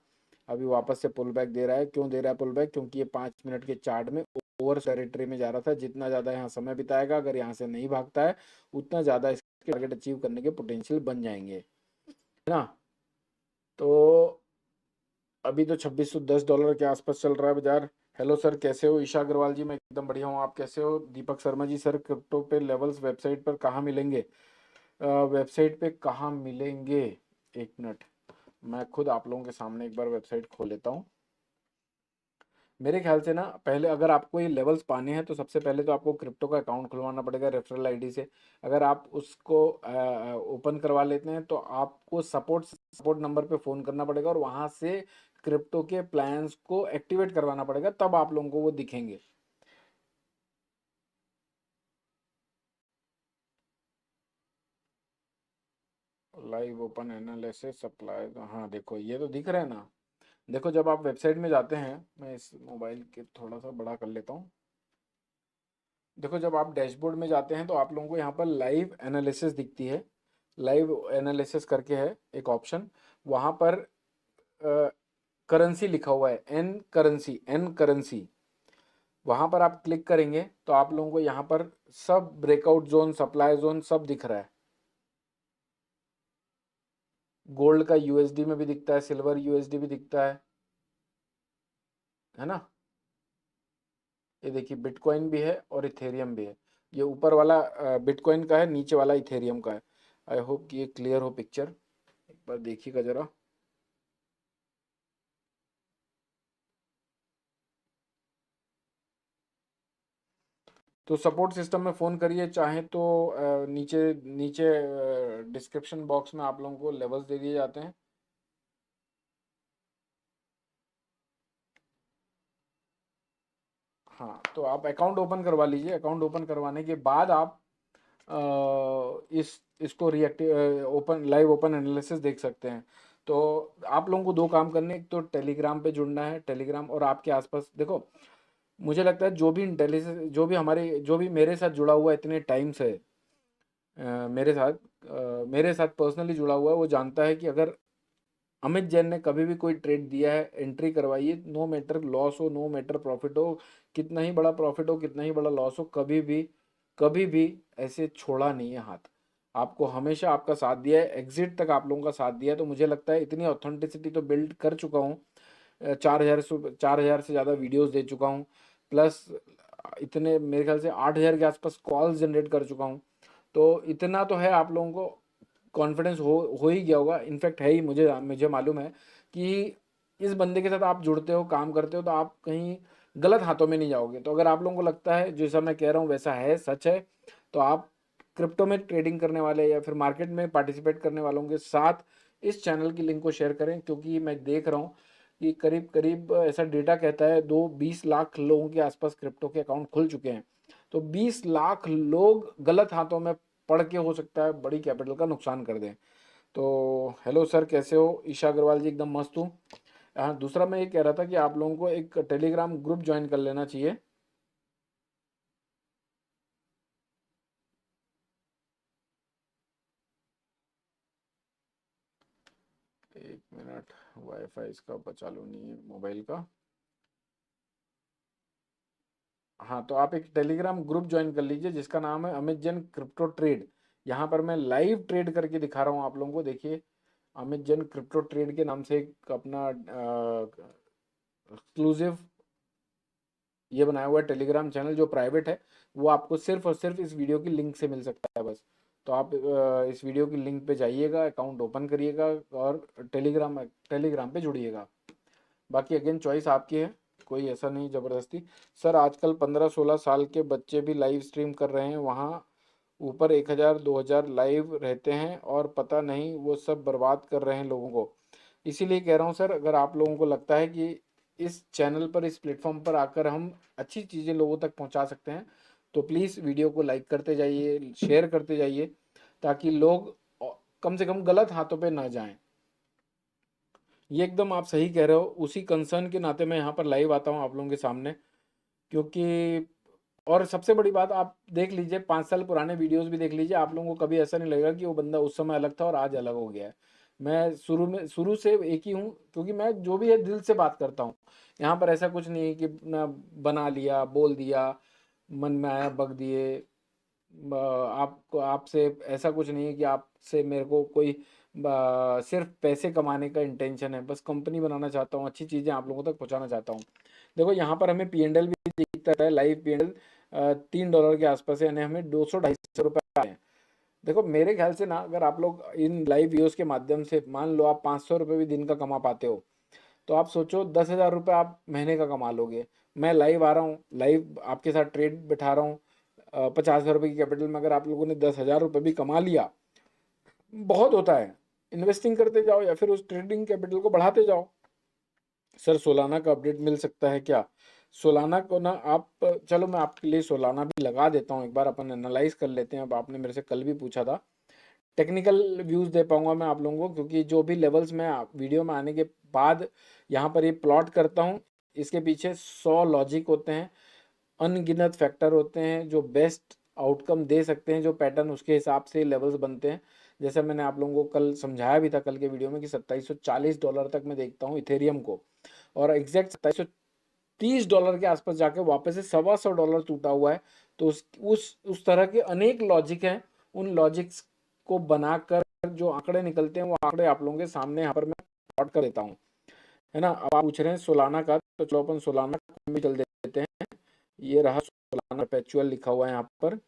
अभी वापस से पुल बैक दे रहा है। क्यों दे रहा है पुल बैक? क्योंकि ये 5 मिनट के चार्ट में ओवर टेरिटरी में जा रहा था। जितना ज़्यादा यहाँ समय बिताएगा, अगर यहाँ से नहीं भागता है, उतना ज़्यादा इसके टारगेट अचीव करने के पोटेंशियल बन जाएंगे, है ना। तो अभी तो $2610 के आसपास चल रहा है बाजार। हेलो सर, कैसे हो? ईशा अग्रवाल जी, मैं एकदम बढ़िया हूँ, आप कैसे हो? दीपक शर्मा जी, सर क्रिप्टो पे लेवल्स वेबसाइट पर कहाँ मिलेंगे? वेबसाइट पे कहाँ मिलेंगे? एक मिनट, मैं खुद आप लोगों के सामने एक बार वेबसाइट खोल लेता हूँ। मेरे ख्याल से ना, पहले अगर आपको ये लेवल्स पाने हैं तो सबसे पहले तो आपको क्रिप्टो का अकाउंट खुलवाना पड़ेगा रेफरल आईडी से। अगर आप उसको ओपन करवा लेते हैं तो आपको सपोर्ट नंबर पे फ़ोन करना पड़ेगा और वहाँ से क्रिप्टो के प्लान्स को एक्टिवेट करवाना पड़ेगा, तब आप लोगों को वो दिखेंगे। लाइव ओपन एनालिसिस सप्लाई, हाँ देखो ये तो दिख रहा है ना। देखो, जब आप वेबसाइट में जाते हैं, मैं इस मोबाइल के थोड़ा सा बड़ा कर लेता हूँ। देखो, जब आप डैशबोर्ड में जाते हैं तो आप लोगों को यहाँ पर लाइव एनालिसिस दिखती है। लाइव एनालिसिस करके है एक ऑप्शन, वहाँ पर करेंसी लिखा हुआ है, एन करेंसी। वहाँ पर आप क्लिक करेंगे तो आप लोगों को यहाँ पर सब ब्रेकआउट जोन, सप्लाई जोन सब दिख रहा है। गोल्ड का यूएसडी में भी दिखता है, सिल्वर यूएसडी भी दिखता है ना। ये देखिए, बिटकॉइन भी है और इथेरियम भी है। ये ऊपर वाला बिटकॉइन का है, नीचे वाला इथेरियम का है। आई होप कि ये क्लियर हो पिक्चर। एक बार देखिएगा जरा। तो सपोर्ट सिस्टम में फ़ोन करिए, चाहे तो नीचे नीचे डिस्क्रिप्शन बॉक्स में आप लोगों को लेवल्स दे दिए जाते हैं। हाँ, तो आप अकाउंट ओपन करवा लीजिए। अकाउंट ओपन करवाने के बाद आप इसको reactive open live open analysis देख सकते हैं। तो आप लोगों को दो काम करने हैं, एक तो टेलीग्राम पे जुड़ना है, टेलीग्राम, और आपके आसपास देखो, मुझे लगता है जो भी इंटेलिजेंस, जो भी मेरे साथ जुड़ा हुआ है इतने टाइम से, मेरे साथ पर्सनली जुड़ा हुआ है, वो जानता है कि अगर अमित जैन ने कभी भी कोई ट्रेड दिया है, एंट्री करवाइए, नो मैटर लॉस हो, नो मैटर प्रॉफिट हो, कितना ही बड़ा प्रॉफिट हो, कितना ही बड़ा लॉस हो, कभी भी ऐसे छोड़ा नहीं है हाथ। आपको हमेशा आपका साथ दिया है, एग्जिट तक आप लोगों का साथ दिया है। तो मुझे लगता है इतनी ऑथेंटिसिटी तो बिल्ड कर चुका हूँ। 4,000 से ज़्यादा वीडियोस दे चुका हूँ, प्लस इतने मेरे ख्याल से 8,000 के आसपास कॉल्स जनरेट कर चुका हूँ। तो इतना तो है, आप लोगों को कॉन्फिडेंस हो ही गया होगा, इनफैक्ट है ही, मुझे मुझे मालूम है कि इस बंदे के साथ आप जुड़ते हो, काम करते हो, तो आप कहीं गलत हाथों में नहीं जाओगे। तो अगर आप लोगों को लगता है जैसा मैं कह रहा हूँ वैसा है, सच है, तो आप क्रिप्टो में ट्रेडिंग करने वाले या फिर मार्केट में पार्टिसिपेट करने वालों के साथ इस चैनल की लिंक को शेयर करें, क्योंकि मैं देख रहा हूँ कि करीब करीब ऐसा डेटा कहता है 20 लाख लोगों के आसपास क्रिप्टो के अकाउंट खुल चुके हैं। तो 20 लाख लोग गलत हाथों में पढ़ के हो सकता है बड़ी कैपिटल का नुकसान कर दें। तो हेलो सर, कैसे हो? ईशा अग्रवाल जी, एकदम मस्त हूँ। हाँ, दूसरा मैं ये कह रहा था कि आप लोगों को एक टेलीग्राम ग्रुप ज्वाइन कर लेना चाहिए। एक मिनट, वाईफाई इसका चालू नहीं है मोबाइल का। हाँ, तो आप एक टेलीग्राम ग्रुप ज्वाइन कर लीजिए जिसका नाम है अमित जैन क्रिप्टो ट्रेड। यहाँ पर मैं लाइव ट्रेड करके दिखा रहा हूँ आप लोगों को, देखिए। अमित जैन क्रिप्टो ट्रेड के नाम से एक अपना एक्सक्लूसिव ये बनाया हुआ है टेलीग्राम चैनल, जो प्राइवेट है। वो आपको सिर्फ और सिर्फ इस वीडियो की लिंक से मिल सकता है, बस। तो आप इस वीडियो की लिंक पे जाइएगा, अकाउंट ओपन करिएगा और टेलीग्राम पे जुड़िएगा। बाकी अगेन चॉइस आपकी है, कोई ऐसा नहीं ज़बरदस्ती। सर, आजकल 15-16 साल के बच्चे भी लाइव स्ट्रीम कर रहे हैं, वहाँ ऊपर 1,000-2,000 लाइव रहते हैं और पता नहीं वो सब बर्बाद कर रहे हैं लोगों को। इसीलिए कह रहा हूँ सर, अगर आप लोगों को लगता है कि इस चैनल पर, इस प्लेटफॉर्म पर आकर हम अच्छी चीज़ें लोगों तक पहुँचा सकते हैं, तो प्लीज़ वीडियो को लाइक करते जाइए, शेयर करते जाइए, ताकि लोग कम से कम गलत हाथों पे ना जाएं। ये एकदम आप सही कह रहे हो, उसी कंसर्न के नाते मैं यहाँ पर लाइव आता हूँ आप लोगों के सामने, क्योंकि और सबसे बड़ी बात, आप देख लीजिए 5 साल पुराने वीडियोस भी देख लीजिए, आप लोगों को कभी ऐसा नहीं लगेगा कि वो बंदा उस समय अलग था और आज अलग हो गया है। मैं शुरू से एक ही हूँ, क्योंकि मैं जो भी है दिल से बात करता हूँ। यहाँ पर ऐसा कुछ नहीं है कि ना बना लिया, बोल दिया, मन में आया बक दिए। आपको आपसे ऐसा कुछ नहीं है कि आपसे मेरे को कोई सिर्फ पैसे कमाने का इंटेंशन है, बस कंपनी बनाना चाहता हूँ, अच्छी चीज़ें आप लोगों तक पहुँचाना चाहता हूँ। देखो यहाँ पर हमें P&L भी दिखता है, लाइव P&L $3 के आसपास है, यानी हमें 200-250 रुपये आए हैं। देखो मेरे ख्याल से ना, अगर आप लोग इन लाइव वीडियोस के माध्यम से मान लो आप 500 रुपये भी दिन का कमा पाते हो, तो आप सोचो 10,000 रुपये आप महीने का कमा लोगे। मैं लाइव आ रहा हूँ, लाइव आपके साथ ट्रेड बैठा रहा हूँ, 50,000 रुपये की कैपिटल में अगर आप लोगों ने 10,000 रुपये भी कमा लिया, बहुत होता है। इन्वेस्टिंग करते जाओ या फिर उस ट्रेडिंग कैपिटल को बढ़ाते जाओ। सर सोलाना का अपडेट मिल सकता है क्या? सोलाना को ना आप, चलो मैं आपके लिए सोलाना भी लगा देता हूँ, एक बार अपन एनालाइज कर लेते हैं। अब आपने मेरे से कल भी पूछा था, टेक्निकल व्यूज़ दे पाऊंगा मैं आप लोगों को, क्योंकि जो भी लेवल्स मैं वीडियो में आने के बाद यहाँ पर ये प्लॉट करता हूँ, इसके पीछे 100 लॉजिक होते हैं, अनगिनत फैक्टर होते हैं जो बेस्ट आउटकम दे सकते हैं, जो पैटर्न उसके हिसाब से लेवल्स बनते हैं। जैसे मैंने आप लोगों को कल समझाया भी था कल के वीडियो में कि $2740 तक मैं देखता हूँ इथेरियम को, और एग्जैक्ट $2730 के आसपास जाके वापस से $125 टूटा हुआ है। तो उस तरह के अनेक लॉजिक हैं, उन लॉजिक्स को बनाकर जो आंकड़े निकलते हैं, वो आंकड़े आप लोगों के सामने यहाँ पर मैं प्लॉट कर देता हूँ, है ना। अब आप पूछ रहे हैं सोलाना का, तो चलो अपन सोलाना में चल देते हैं। ये रहा सोलाना परपेचुअल लिखा हुआ है यहाँ पर।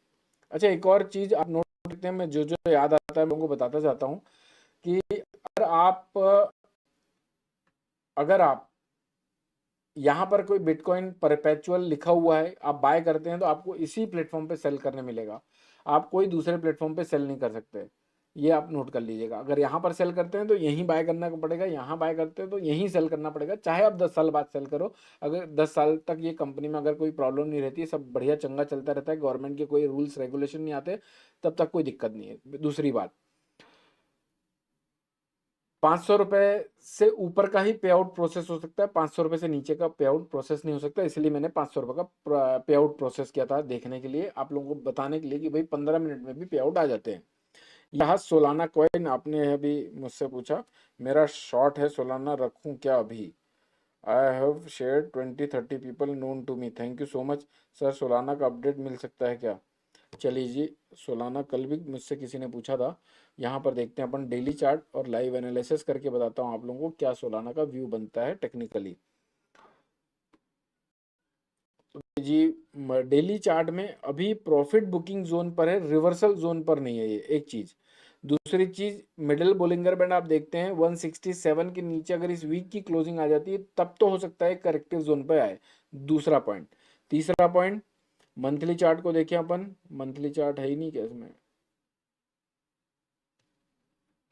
अच्छा, एक और चीज आप नोट करते हैं, मैं जो जो याद आता है मैं उनको बताता जाता हूँ कि अगर आप यहाँ पर कोई बिटकॉइन परपेचुअल लिखा हुआ है, आप बाय करते हैं, तो आपको इसी प्लेटफॉर्म पे सेल करने मिलेगा। आप कोई दूसरे प्लेटफॉर्म पे सेल नहीं कर सकते, ये आप नोट कर लीजिएगा। अगर यहाँ पर सेल करते हैं तो यहीं बाय करना पड़ेगा, यहाँ बाय करते हैं तो यहीं सेल करना पड़ेगा, चाहे आप 10 साल बाद सेल करो। अगर 10 साल तक ये कंपनी में अगर कोई प्रॉब्लम नहीं रहती, सब बढ़िया चंगा चलता रहता है, गवर्नमेंट के कोई रूल्स रेगुलेशन नहीं आते, तब तक कोई दिक्कत नहीं है। दूसरी बात, 500 रुपए से ऊपर का ही पे आउट प्रोसेस हो सकता है, 500 रुपए से नीचे का पे आउट प्रोसेस नहीं हो सकता। इसलिए मैंने 500 रुपए का पे आउट प्रोसेस किया था, देखने के लिए, आप लोगों को बताने के लिए कि भाई 15 मिनट में भी पे आउट आ जाते हैं। यह सोलाना कॉइन आपने अभी मुझसे पूछा, मेरा शॉर्ट है सोलाना, रखूं क्या अभी? I have share 20-30 people known to me, thank you so much. Sir Solana का अपडेट मिल सकता है क्या? चलिए जी, सोलाना कल भी मुझसे किसी ने पूछा था। यहाँ पर देखते हैं अपन डेली चार्ट और लाइव एनालिसिस करके बताता हूँ आप लोगों को क्या सोलाना का व्यू बनता है टेक्निकली। तो जी, डेली चार्ट में अभी प्रॉफिट बुकिंग जोन पर है, रिवर्सल जोन पर नहीं है, ये एक चीज। दूसरी चीज, मिडिल बोलिंगर बैंड आप देखते हैं 167 के नीचे अगर इस वीक की क्लोजिंग आ जाती है, तब तो हो सकता है करेक्टिव जोन पर आए। दूसरा पॉइंट। तीसरा पॉइंट, मंथली चार्ट को देखें अपन, मंथली चार्ट है ही नहीं क्या इसमें,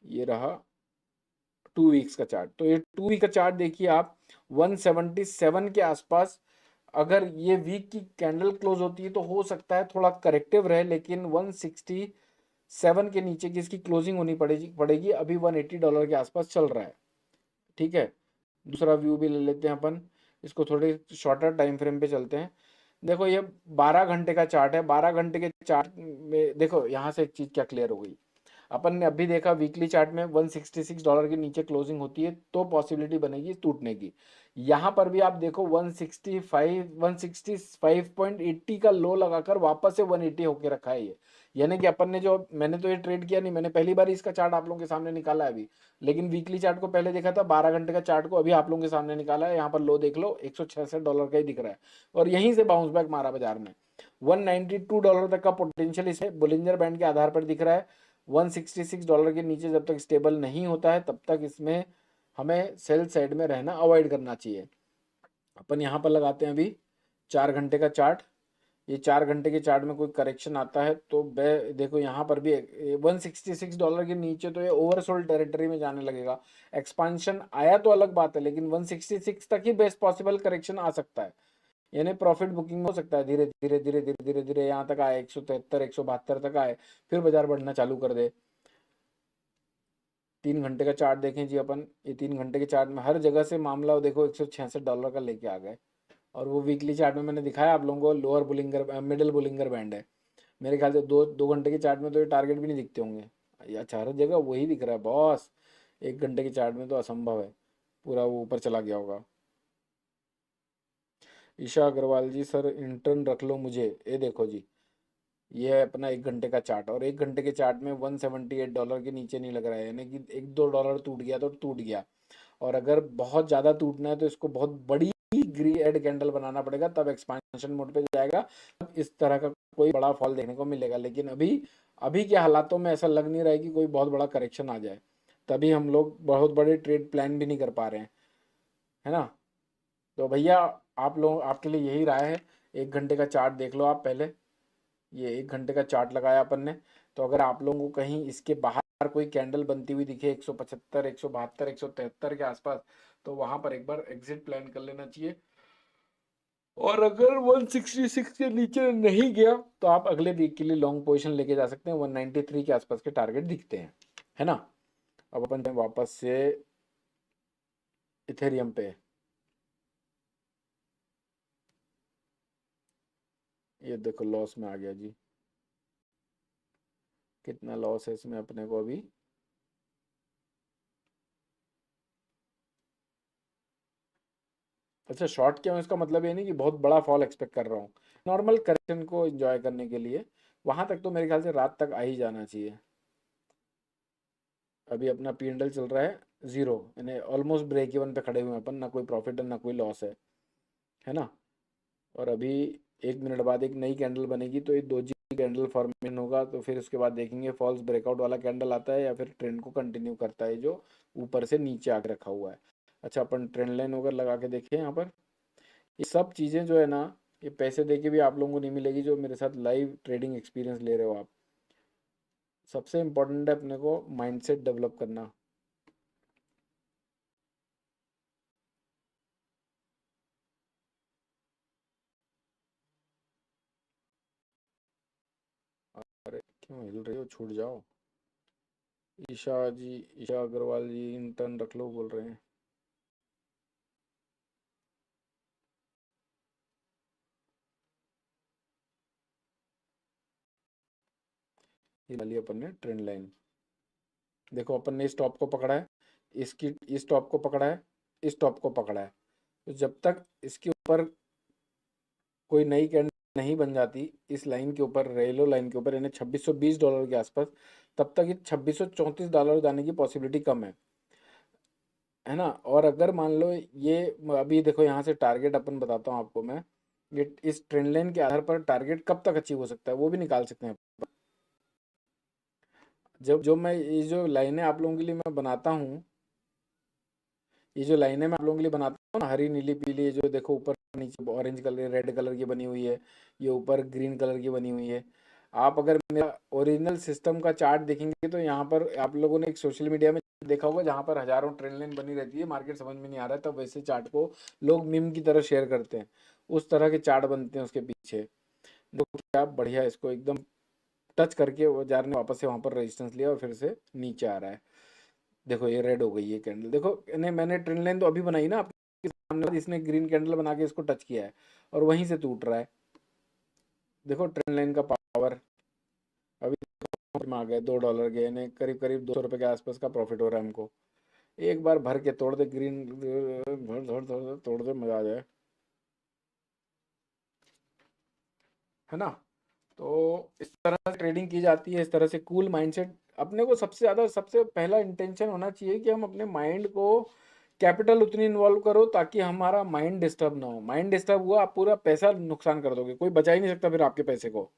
ये रहा 2 वीक्स का चार्ट। तो ये 2 वीक का चार्ट देखिए आप, 177 के आसपास अगर ये वीक की कैंडल क्लोज होती है तो हो सकता है थोड़ा करेक्टिव रहे, लेकिन 167 के नीचे की इसकी क्लोजिंग होनी पड़ेगी। अभी $180 के आसपास चल रहा है, ठीक है। दूसरा व्यू भी ले लेते हैं अपन, इसको थोड़े शॉर्टर टाइम फ्रेम पे चलते हैं। देखो ये 12 घंटे का चार्ट है, 12 घंटे के चार्ट में देखो यहाँ से एक चीज क्या क्लियर हो गई। अपन ने अभी देखा वीकली चार्ट में $166 के नीचे क्लोजिंग होती है तो पॉसिबिलिटी बनेगी टूटने की। यहाँ पर भी आप देखो 165 का लो लगाकर वापस से 180 होके रखा है ये। यानी कि अपन ने जो, मैंने तो ये ट्रेड किया नहीं, मैंने पहली बार इसका चार्ट आप लोगों के सामने निकाला है अभी, लेकिन वीकली चार्ट को पहले देखा था, 12 घंटे का चार्ट को अभी आप लोगों के सामने निकाला है। यहाँ पर लो देख लो, $166 का ही दिख रहा है, और यहीं से बाउंस बैक मारा बाजार में। $192 तक का पोटेंशियल इसे बुलिंजर बैंड के आधार पर दिख रहा है। $166 के नीचे जब तक स्टेबल नहीं होता है, तब तक इसमें हमें सेल साइड में रहना अवॉइड करना चाहिए। अपन यहाँ पर लगाते हैं अभी 4 घंटे का चार्ट। ये 4 घंटे के चार्ट में कोई करेक्शन आता है तो देखो यहाँ पर भी $166 के नीचे तो ये ओवरसोल्ड टेरिटरी में जाने लगेगा। एक्सपांशन आया तो अलग बात है, लेकिन 166 तक ही बेस्ट पॉसिबल करेक्शन आ सकता है, यानी प्रॉफिट बुकिंग हो सकता है। धीरे धीरे धीरे धीरे धीरे धीरे यहाँ तक आए, 173 172 तक आए, फिर बाजार बढ़ना चालू कर दे। 3 घंटे का चार्ट देखें जी अपन, ये 3 घंटे के चार्ट में हर जगह से मामला देखो $166 का लेके आ गए। और वो वीकली चार्ट में मैंने दिखाया आप लोगों को, lower Bollinger middle Bollinger band है। मेरे ख्याल से 2 घंटे के चार्ट में तो ये टारगेट भी नहीं दिखते होंगे। अच्छा, हर जगह वही दिख रहा है बॉस, 1 घंटे के चार्ट में तो असंभव है, पूरा वो ऊपर चला गया होगा। ईशा अग्रवाल जी, सर इंटर्न रख लो मुझे, ये देखो जी, ये है अपना 1 घंटे का चार्ट, और 1 घंटे के चार्ट में $178 के नीचे नहीं लग रहा है, यानी कि $1-2 टूट गया तो टूट गया। और अगर बहुत ज़्यादा टूटना है तो इसको बहुत बड़ी ग्री एड कैंडल बनाना पड़ेगा, तब एक्सपांशन मोड पे जाएगा, तब इस तरह का कोई बड़ा फॉल देखने को मिलेगा। लेकिन अभी अभी के हालातों में ऐसा लग नहीं रहा है कि कोई बहुत बड़ा करेक्शन आ जाए, तभी हम लोग बहुत बड़े ट्रेड प्लान भी नहीं कर पा रहे हैं, है ना। तो भैया आप लोग, आपके लिए यही राय है, 1 घंटे का चार्ट देख लो आप पहले। ये 1 घंटे का चार्ट लगाया अपन ने, तो अगर आप लोगों को कहीं इसके बाहर कोई कैंडल बनती हुई दिखे 175, 172, 173 के आसपास, तो वहां पर एक बार एग्जिट प्लान कर लेना चाहिए। और अगर 166 के नीचे नहीं गया तो आप अगले वीक के लिए लॉन्ग पोजीशन लेके जा सकते हैं, 193 के आसपास के टारगेट दिखते हैं, है ना। अब अपन वापस से इथेरियम पे, ये देखो लॉस में आ गया जी। कितना लॉस है इसमें अपने को अभी, अच्छा शॉर्ट किया हूं इसका मतलब ये नहीं कि बहुत बड़ा फॉल एक्सपेक्ट कर रहा हूँ, नॉर्मल करेक्शन को एंजॉय करने के लिए। वहां तक तो मेरे ख्याल से रात तक आ ही जाना चाहिए। अभी अपना P&L चल रहा है जीरो, यानी ऑलमोस्ट ब्रेक इवन पे खड़े हुए हैं अपन, ना कोई प्रॉफिट है ना कोई लॉस है ना। और अभी 1 मिनट बाद एक नई कैंडल बनेगी, तो ये दोजी कैंडल फॉर्मेशन होगा, तो फिर उसके बाद देखेंगे फॉल्स ब्रेकआउट वाला कैंडल आता है या फिर ट्रेंड को कंटिन्यू करता है जो ऊपर से नीचे आके रखा हुआ है। अच्छा अपन ट्रेंड लाइन वगैरह लगा के देखें यहाँ पर। ये सब चीज़ें जो है ना, ये पैसे दे के भी आप लोगों को नहीं मिलेगी, जो मेरे साथ लाइव ट्रेडिंग एक्सपीरियंस ले रहे हो आप। सबसे इम्पोर्टेंट है अपने को माइंडसेट डेवलप करना। अरे क्यों हिल रही हो, छूट जाओ। ईशा जी, ईशा अग्रवाल जी इंटर्न रख लो बोल रहे हैं। ये डाली अपन ने ट्रेंड लाइन, देखो अपन ने इस टॉप को पकड़ा है, इसकी इस टॉप को पकड़ा है, इस टॉप को पकड़ा है। तो जब तक इसके ऊपर कोई नई कैंडल नहीं बन जाती इस लाइन के ऊपर, रेलो लाइन के ऊपर, यानी $2620 के आसपास, तब तक ये $2634 जाने की पॉसिबिलिटी कम है ना। और अगर मान लो ये, अभी देखो यहाँ से टारगेट अपन बताता हूँ आपको मैं, ये इस ट्रेंड लाइन के आधार पर टारगेट कब तक अचीव हो सकता है वो भी निकाल सकते हैं। जब जो मैं ये जो लाइनें आप लोगों के लिए मैं बनाता हूँ, ये जो लाइनें मैं आप लोगों के लिए बनाता हूँ ना, हरी नीली पीली, ये जो देखो ऊपर नीचे ऑरेंज कलर रेड कलर की बनी हुई है, ये ऊपर ग्रीन कलर की बनी हुई है। आप अगर मेरा ओरिजिनल सिस्टम का चार्ट देखेंगे तो यहाँ पर आप लोगों ने एक सोशल मीडिया में देखा होगा जहाँ पर हजारों ट्रेंड लाइन बनी रहती है, मार्केट समझ में नहीं आ रहा है, तब वैसे चार्ट को लोग मीम की तरह शेयर करते हैं, उस तरह के चार्ट बनते हैं उसके पीछे। देखो क्या बढ़िया, इसको एकदम टच करके वो जार ने वापस से वहां पर रेजिस्टेंस लिया और फिर से नीचे आ रहा है। देखो ये रेड हो गई है कैंडल, देखो मैंने ट्रेंड लाइन तो अभी बनाई ना आपके सामने, इसने ग्रीन कैंडल बना के इसको टच किया है और वहीं से टूट रहा है। देखो ट्रेंड लाइन का पावर, अभी में आ गए $2 के, यानी करीब करीब ₹200 के आसपास का प्रॉफिट हो रहा है हमको। एक बार भर के तोड़ दे ग्रीन, धड़ धड़ धड़ तोड़ दे, मजा आ जाए, है ना। तो इस तरह से ट्रेडिंग की जाती है, इस तरह से कूल माइंडसेट अपने को, सबसे ज़्यादा सबसे पहला इंटेंशन होना चाहिए कि हम अपने माइंड को कैपिटल उतनी इन्वॉल्व करो ताकि हमारा माइंड डिस्टर्ब ना हो। माइंड डिस्टर्ब हुआ आप पूरा पैसा नुकसान कर दोगे, कोई बचा ही नहीं सकता फिर आपके पैसे को।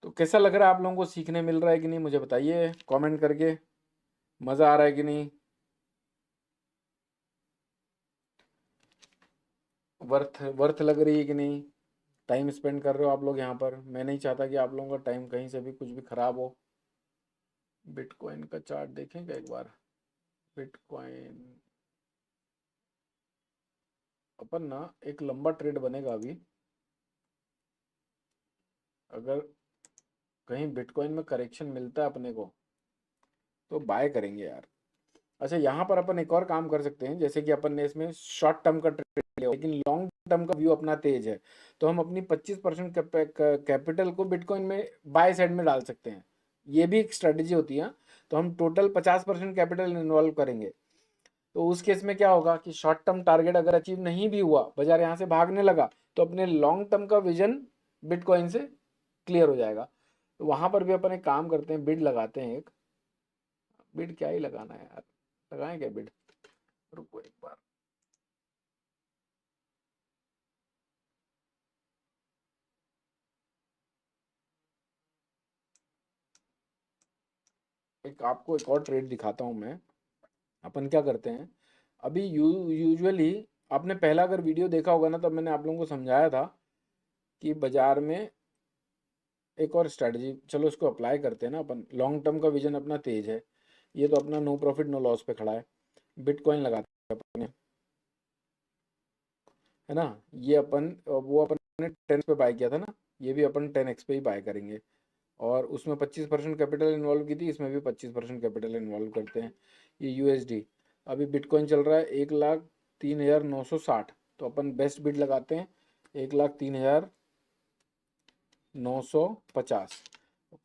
तो कैसा लग रहा है आप लोगों को, सीखने मिल रहा है कि नहीं मुझे बताइए कमेंट करके, मज़ा आ रहा है कि नहीं, वर्थ वर्थ लग रही है कि नहीं, टाइम स्पेंड कर रहे हो आप लोग यहाँ पर। मैं नहीं चाहता कि आप लोगों का टाइम कहीं से भी कुछ भी खराब हो। बिटकॉइन का चार्ट देखेंगे एक बार। बिटकॉइन अपन ना एक लंबा ट्रेड बनेगा अभी, अगर कहीं बिटकॉइन में करेक्शन मिलता है अपने को तो बाय करेंगे यार। अच्छा यहाँ पर अपन एक और काम कर सकते हैं, जैसे कि अपन ने इसमें शॉर्ट टर्म का ट्रेड लिया लेकिन लॉन्ग टर्म का व्यू अपना तेज है, तो हम अपनी 25% कैपिटल को बिटकॉइन में बाय साइड में डाल सकते हैं। ये भी एक स्ट्रेटेजी होती है। तो हम टोटल 50% कैपिटल इन्वॉल्व करेंगे, तो उस केस में क्या होगा कि शॉर्ट टर्म टारगेट अगर अचीव नहीं भी हुआ, बाजार यहाँ से भागने लगा, तो अपने लॉन्ग टर्म का विजन बिटकॉइन से क्लियर हो जाएगा। तो वहां पर भी अपन एक काम करते हैं, बिड लगाते हैं एक। बिड क्या ही लगाना है यार, लगाएं क्या बिड? रुको एक बार, एक आपको एक और ट्रेड दिखाता हूं मैं। अपन क्या करते हैं अभी, यूजुअली आपने पहला अगर वीडियो देखा होगा ना, तब मैंने आप लोगों को समझाया था कि बाजार में एक और स्ट्रैटेजी, चलो इसको अप्लाई करते हैं ना अपन। लॉन्ग टर्म का विजन अपना तेज है, ये तो अपना नो प्रॉफिट नो लॉस पे खड़ा है। बिटकॉइन लगाते हैं अपने, है ना। ये अपन, वो अपन ने 10 पे बाय किया था ना, ये भी अपन 10x पे ही बाय करेंगे। और उसमें 25% कैपिटल इन्वॉल्व की थी, इसमें भी 25% कैपिटल इन्वॉल्व करते हैं। ये यूएसडी, अभी बिटकॉइन चल रहा है 1,03,960, तो अपन बेस्ट बिड लगाते हैं 1,03,950।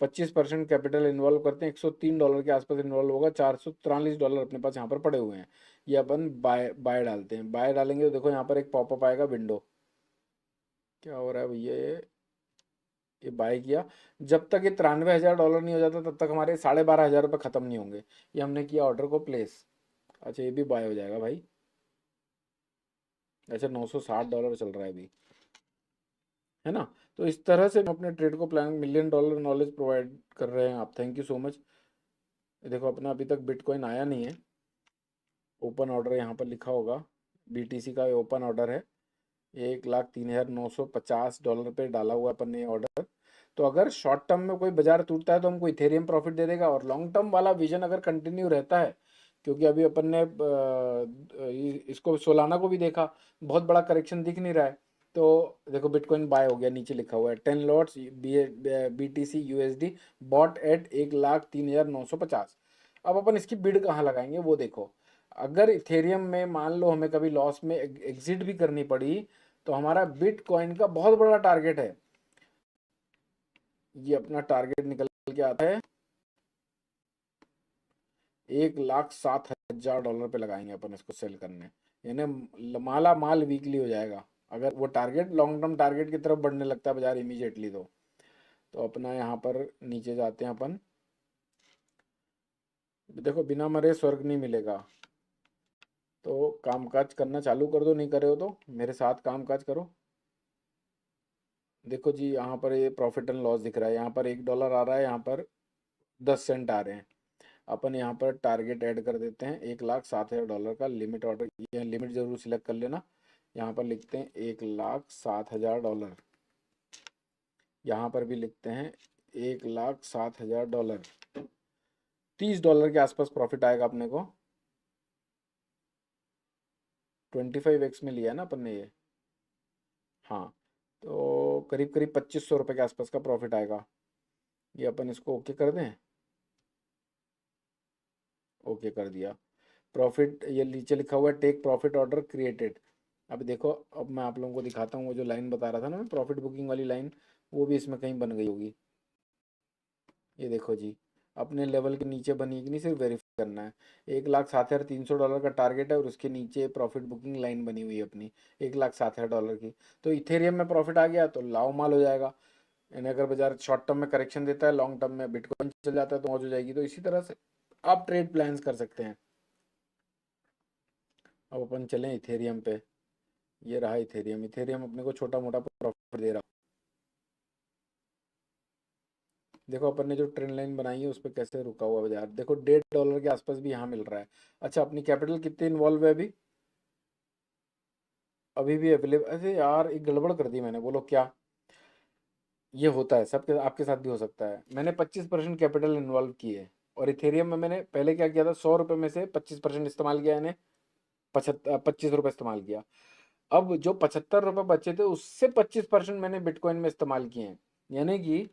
25% कैपिटल इन्वॉल्व करते हैं, $103 के आसपास इन्वॉल्व होगा, $443 अपने पास यहाँ पर पड़े हुए हैं। ये अपन बाय बाय डालते हैं। बाय डालेंगे तो देखो यहाँ पर एक पॉपअप आएगा विंडो, क्या हो रहा है भैया, ये बाय किया। जब तक ये $93,000 नहीं हो जाता, तब तक हमारे 12,500 रुपये खत्म नहीं होंगे। ये हमने किया ऑर्डर को प्लेस। अच्छा, ये भी बाय हो जाएगा भाई। अच्छा, $960 चल रहा है अभी, है ना। तो इस तरह से हम अपने ट्रेड को प्लान, $1,000,000 नॉलेज प्रोवाइड कर रहे हैं आप, थैंक यू सो मच। देखो अपना अभी तक बिटकॉइन आया नहीं है। ओपन ऑर्डर यहाँ पर लिखा होगा, बीटीसी का ओपन ऑर्डर है, $1,03,950 पे डाला हुआ अपन ने ऑर्डर। तो अगर शॉर्ट टर्म में कोई बाजार टूटता है तो हमको इथेरियम प्रॉफिट दे देगा, और लॉन्ग टर्म वाला विजन अगर कंटिन्यू रहता है, क्योंकि अभी अपन ने इसको सोलाना को भी देखा, बहुत बड़ा करेक्शन दिख नहीं रहा है। तो देखो बिटकॉइन बाय हो गया, नीचे लिखा हुआ है 10 lots BTC USD bought at 1,03,950। अब अपन इसकी बिड कहाँ लगाएंगे वो देखो। अगर इथेरियम में मान लो हमें कभी लॉस में एग्जिट भी करनी पड़ी, तो हमारा बिटकॉइन का बहुत बड़ा टारगेट है। ये अपना टारगेट निकल के आता है $1,07,000 पे लगाएंगे अपन इसको सेल करने, यानी माला माल वीकली हो जाएगा अगर वो टारगेट लॉन्ग टर्म टारगेट की तरफ बढ़ने लगता है बाजार इमीडिएटली। तो अपना यहाँ पर नीचे जाते हैं अपन। देखो बिना मरे स्वर्ग नहीं मिलेगा, तो कामकाज करना चालू कर दो, नहीं करे हो तो मेरे साथ कामकाज करो। देखो जी, यहाँ पर ये प्रॉफिट एंड लॉस दिख रहा है, यहाँ पर $1 आ रहा है, यहाँ पर 10 सेंट आ रहे हैं। अपन यहाँ पर टारगेट ऐड कर देते हैं $1,07,000 का लिमिट ऑर्डर, ये लिमिट जरूर सिलेक्ट कर लेना। यहाँ पर लिखते हैं $1,07,000, यहाँ पर भी लिखते हैं $1,07,000। $30 के आसपास प्रॉफिट आएगा अपने को। 25x में लिया ना अपन ने ये, हाँ। तो करीब करीब $2,500 के आसपास का प्रॉफिट आएगा। ये अपन इसको ओके कर दें, ओके कर दिया। प्रॉफिट ये नीचे लिखा हुआ है टेक प्रॉफिट ऑर्डर क्रिएटेड। अब देखो, अब मैं आप लोगों को दिखाता हूँ, वो जो लाइन बता रहा था ना मैं, प्रॉफिट बुकिंग वाली लाइन, वो भी इसमें कहीं बन गई होगी। ये देखो जी, अपने लेवल के नीचे बनी है कि नहीं, सिर्फ वेरीफाई करना है। $1,07,300 का टारगेट है, और उसके नीचे प्रॉफिट बुकिंग लाइन बनी हुई है अपनी $1,07,000 की। तो इथेरियम में प्रॉफिट आ गया तो लाओ माल हो जाएगा। यानी अगर बाजार शॉर्ट टर्म में करेक्शन देता है, लॉन्ग टर्म में बिटकॉइन चल जाता है तो मौज हो जाएगी। तो इसी तरह से आप ट्रेड प्लान्स कर सकते हैं। अब अपन चलें इथेरियम पे। ये रहा इथेरियम, इथेरियम अपने को छोटा मोटा प्रॉफिट दे रहा। देखो अपन ने जो ट्रेंड लाइन बनाई है उस पर कैसे रुका हुआ बाजार, देखो $1.5 के आसपास भी यहाँ मिल रहा है। अच्छा, अपनी कैपिटल कितने इन्वॉल्व है अभी? अभी भी अवेलेबल? अरे यार, एक गड़बड़ कर दी मैंने, बोलो क्या? ये होता है सबके, आपके साथ भी हो सकता है। मैंने 25% कैपिटल इन्वॉल्व की है, और इथेरियम में मैंने पहले क्या किया था, $100 में से 25% इस्तेमाल किया, यानी 25 रुपये इस्तेमाल किया। अब जो $75 बचे थे, उससे 25% मैंने बिटकॉइन में इस्तेमाल किए हैं, यानी कि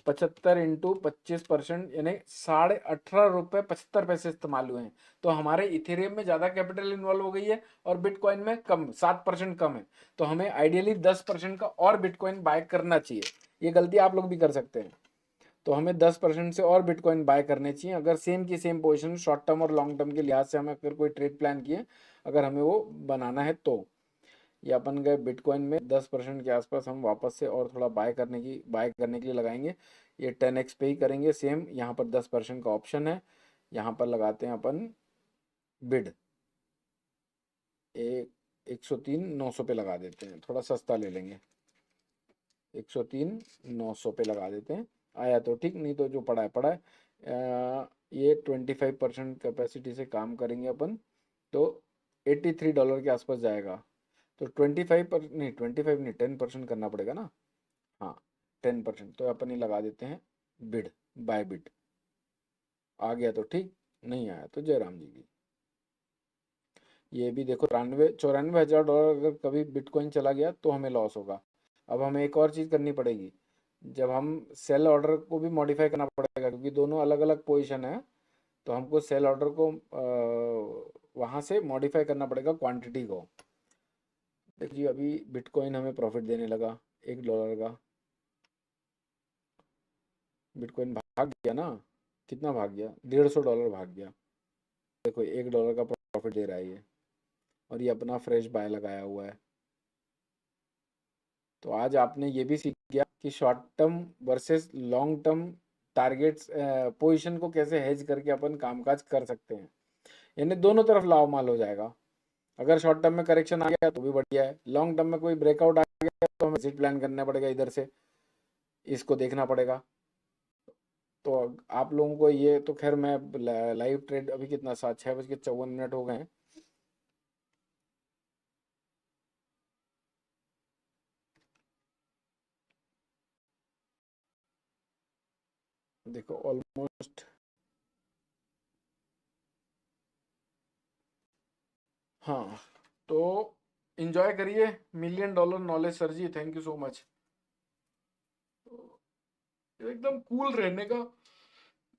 75 × 25%, यानी $18.75 इस्तेमाल हुए हैं। तो हमारे इथेरियम में ज़्यादा कैपिटल इन्वॉल्व हो गई है, और बिटकॉइन में कम, 7% कम है। तो हमें आइडियली 10% का और बिटकॉइन बाय करना चाहिए। ये गलती आप लोग भी कर सकते हैं। तो हमें 10% से और बिटकॉइन बाय करने चाहिए, अगर सेम की सेम पोजीशन शॉर्ट टर्म और लॉन्ग टर्म के लिहाज से हमें अगर कोई ट्रेड प्लान किए, अगर हमें वो बनाना है तो। ये अपन गए बिटकॉइन में 10% के आसपास हम वापस से और थोड़ा बाय करने के लिए लगाएंगे। ये 10x पे ही करेंगे सेम। यहाँ पर 10% का ऑप्शन है, यहाँ पर लगाते हैं अपन बिड। 103,900 पे लगा देते हैं, थोड़ा सस्ता ले लेंगे। 103,900 पे लगा देते हैं। आया तो ठीक, नहीं तो जो पड़ा है पड़ा है। ये 25% कैपेसिटी से काम करेंगे अपन, तो $83 के आसपास जाएगा। तो 25 नहीं 10% करना पड़ेगा ना। हाँ 10%, तो अपन ही लगा देते हैं बिड, बाय बिड। आ गया तो ठीक, नहीं आया तो जय राम जी की। ये भी देखो 94,000 अगर कभी बिटकॉइन चला गया तो हमें लॉस होगा। अब हमें एक और चीज़ करनी पड़ेगी, जब हम सेल ऑर्डर को भी मॉडिफाई करना पड़ेगा, क्योंकि दोनों अलग अलग पोजीशन है। तो हमको सेल ऑर्डर को वहाँ से मॉडिफाई करना पड़ेगा क्वांटिटी को। देखिए अभी बिटकॉइन हमें प्रॉफिट देने लगा $1 का। बिटकॉइन भाग गया ना, कितना भाग गया, $150 भाग गया। देखो $1 का प्रॉफिट दे रहा है ये, और ये अपना फ्रेश बाय लगाया हुआ है। तो आज आपने ये भी सीख गया कि short term versus long term targets position को कैसे हेज करके अपन कामकाज कर सकते हैं। यानी दोनों तरफ लाभ माल हो जाएगा। अगर शॉर्ट टर्म में करेक्शन आ गया तो भी बढ़िया है, लॉन्ग टर्म में कोई ब्रेकआउट आ गया तो हमें एग्जिट प्लान करना पड़ेगा, इधर से इसको देखना पड़ेगा। तो आप लोगों को ये तो खैर, मैं लाइव ट्रेड अभी कितना 6:54 हो गए हैं। देखो ऑलमोस्ट, हाँ। तो इंजॉय करिए $1,000,000 knowledge sir ji, thank you so much. एकदम कूल रहने का।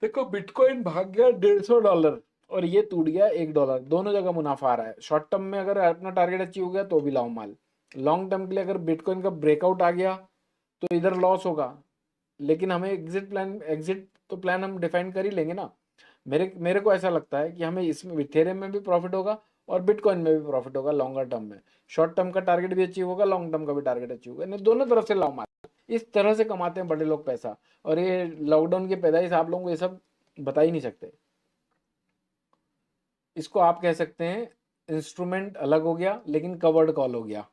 देखो बिटकॉइन भाग गया $150 और ये टूट गया $1, दोनों जगह मुनाफा आ रहा है। शॉर्ट टर्म में अगर अपना टारगेट अचीव हो गया तो भी लाओ माल। लॉन्ग टर्म के लिए अगर बिटकॉइन का ब्रेकआउट आ गया तो इधर लॉस होगा, लेकिन हमें एग्जिट तो प्लान हम डिफाइन कर ही लेंगे ना। मेरे मेरे को ऐसा लगता है कि हमें इसमें इथेरियम में भी प्रॉफिट होगा और बिटकॉइन में भी प्रॉफिट होगा लॉन्गर टर्म में। शॉर्ट टर्म का टारगेट भी अचीव होगा, लॉन्ग टर्म का भी टारगेट अचीव होगा, नहीं दोनों तरफ से लाओ माल। इस तरह से कमाते हैं बड़े लोग पैसा। और ये लॉकडाउन की पैदाइश आप लोगों को ये सब बता ही नहीं सकते। इसको आप कह सकते हैं इंस्ट्रूमेंट अलग हो गया लेकिन कवर्ड कॉल हो गया,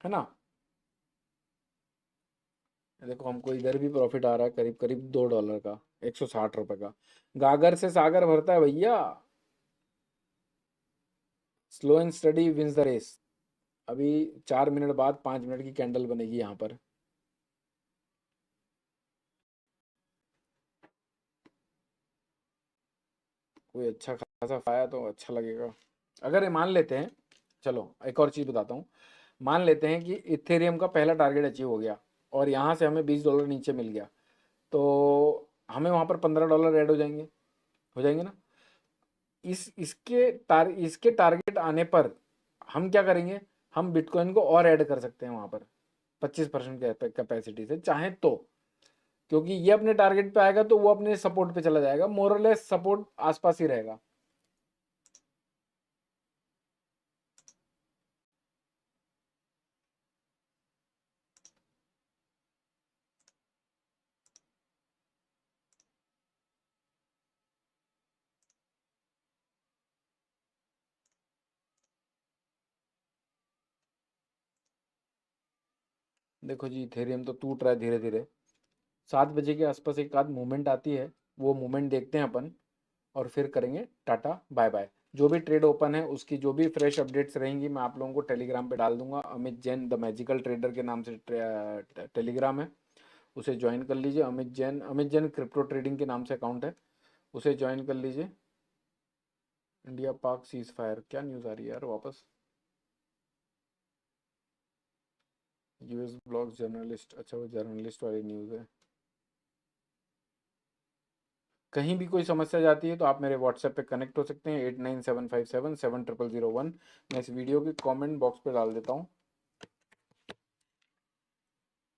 है ना। देखो हमको इधर भी प्रॉफिट आ रहा है करीब करीब $2 का, $160 का। गागर से सागर भरता है भैया। Slow and steady wins the race. अभी 4 मिनट बाद 5 मिनट की कैंडल बनेगी यहाँ पर। कोई अच्छा खासा पाया तो अच्छा लगेगा। अगर ये मान लेते हैं, चलो एक और चीज़ बताता हूँ। मान लेते हैं कि इथेरियम का पहला टारगेट अचीव हो गया और यहाँ से हमें $20 नीचे मिल गया, तो हमें वहाँ पर $15 ऐड हो जाएंगे ना। इसके टारगेट आने पर हम क्या करेंगे, हम बिटकॉइन को और ऐड कर सकते हैं वहाँ पर 25% कैपेसिटी से चाहे तो। क्योंकि ये अपने टारगेट पे आएगा तो वो अपने सपोर्ट पे चला जाएगा, मोरलेस सपोर्ट आसपास ही रहेगा। देखो जी इथेरियम तो टूट रहा है धीरे धीरे। 7 बजे के आसपास एक आध मूवमेंट आती है, वो मूवमेंट देखते हैं अपन और फिर करेंगे टाटा बाय बाय। जो भी ट्रेड ओपन है उसकी जो भी फ्रेश अपडेट्स रहेंगी मैं आप लोगों को टेलीग्राम पे डाल दूंगा। Amit Jain the magical trader के नाम से टेलीग्राम है, उसे ज्वाइन कर लीजिए। अमित जैन क्रिप्टो ट्रेडिंग के नाम से अकाउंट है, उसे ज्वाइन कर लीजिए। इंडिया पाक सीज फायर, क्या न्यूज़ आ रही है यार वापस। यूएस ब्लॉग जर्नलिस्ट, अच्छा वो जर्नलिस्ट वाली न्यूज़ है। कहीं भी कोई समस्या जाती है तो आप मेरे व्हाट्सएप पे कनेक्ट हो सकते हैं 8975777001। मैं इस वीडियो के कमेंट बॉक्स पे डाल देता हूँ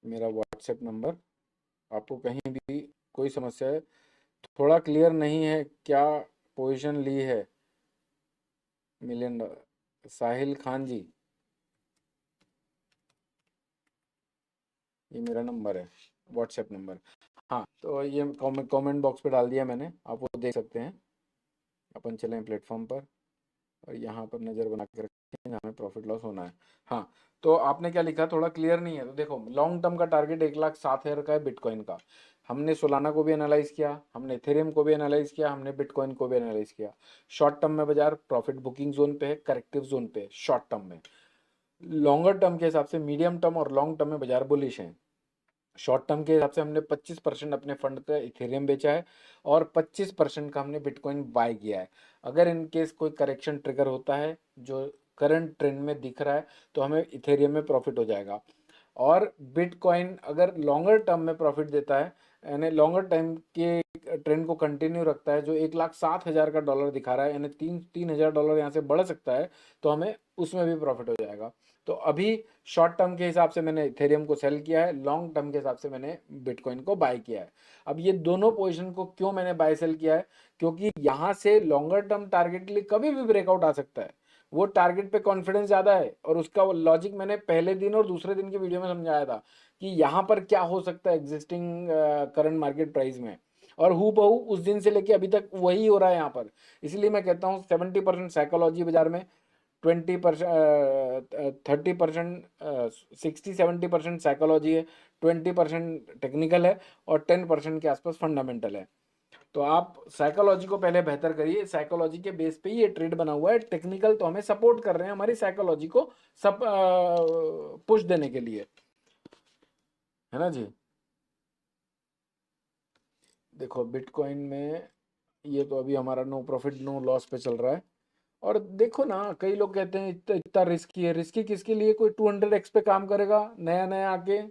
मेरा व्हाट्सएप नंबर, आपको कहीं भी कोई समस्या है, थोड़ा क्लियर नहीं है क्या पोजीशन ली है? $1 million साहिल खान जी, ये मेरा नंबर है, व्हाट्सएप नंबर। हाँ, तो ये कमेंट बॉक्स पे डाल दिया मैंने, आप वो देख सकते हैं। अपन चलें प्लेटफॉर्म पर और यहाँ पर नज़र बना के रखें, हमें प्रॉफिट लॉस होना है। हाँ, तो आपने क्या लिखा, थोड़ा क्लियर नहीं है। तो देखो, लॉन्ग टर्म का टारगेट 1,07,000 का है बिटकॉइन का। हमने सोलाना को भी एनालाइज किया, हमने इथेरियम को भी एनालाइज किया, हमने बिटकॉइन को भी एनालाइज किया। शॉर्ट टर्म में बाजार प्रॉफिट बुकिंग जोन पे है, करेक्टिव जोन पे है शॉर्ट टर्म में। लॉन्गर टर्म के हिसाब से, मीडियम टर्म और लॉन्ग टर्म में बाजार बुलिश है। शॉर्ट टर्म के हिसाब से हमने 25% अपने फंड का इथेरियम बेचा है और 25% का हमने बिटकॉइन बाय किया है। अगर इन केस कोई करेक्शन ट्रिगर होता है जो करंट ट्रेंड में दिख रहा है, तो हमें इथेरियम में प्रॉफिट हो जाएगा। और बिटकॉइन अगर लॉन्गर टर्म में प्रॉफिट देता है, यानी लॉन्गर टाइम के ट्रेंड को कंटिन्यू रखता है, जो 1,07,000 का डॉलर दिखा रहा है, यानी 3,000 डॉलर यहाँ से बढ़ सकता है, तो हमें उसमें भी प्रॉफिट हो जाएगा। तो अभी शॉर्ट टर्म के हिसाब से मैंने इथेरियम को सेल किया है, लॉन्ग टर्म के हिसाब से मैंने बिटकॉइन को बाय किया है। अब ये दोनों पोजीशन को क्यों मैंने बाय सेल किया है, क्योंकि यहाँ से लॉन्गर टर्म टारगेट के लिए कभी भी ब्रेकआउट आ सकता है। वो टारगेट पे कॉन्फिडेंस ज्यादा है, और उसका लॉजिक मैंने पहले दिन और दूसरे दिन की वीडियो में समझाया था कि यहाँ पर क्या हो सकता है एग्जिस्टिंग करंट मार्केट प्राइस में। और हु बहू उस दिन से लेके अभी तक वही हो रहा है यहाँ पर। इसलिए मैं कहता हूँ 70% साइकोलॉजी बाजार में, 20% 30%, 60-70% साइकोलॉजी है, 20% टेक्निकल है, और 10% के आसपास फंडामेंटल है। तो आप साइकोलॉजी को पहले बेहतर करिए, साइकोलॉजी के बेस पे ही ये ट्रेड बना हुआ है। टेक्निकल तो हमें सपोर्ट कर रहे हैं हमारी साइकोलॉजी को सब पुश देने के लिए, है ना जी। देखो बिटकॉइन में ये तो अभी हमारा नो प्रॉफिट नो लॉस पे चल रहा है। और देखो ना, कई लोग कहते हैं इतना इतना रिस्की है। रिस्की किसके लिए? कोई 200x पे काम करेगा नया नया आके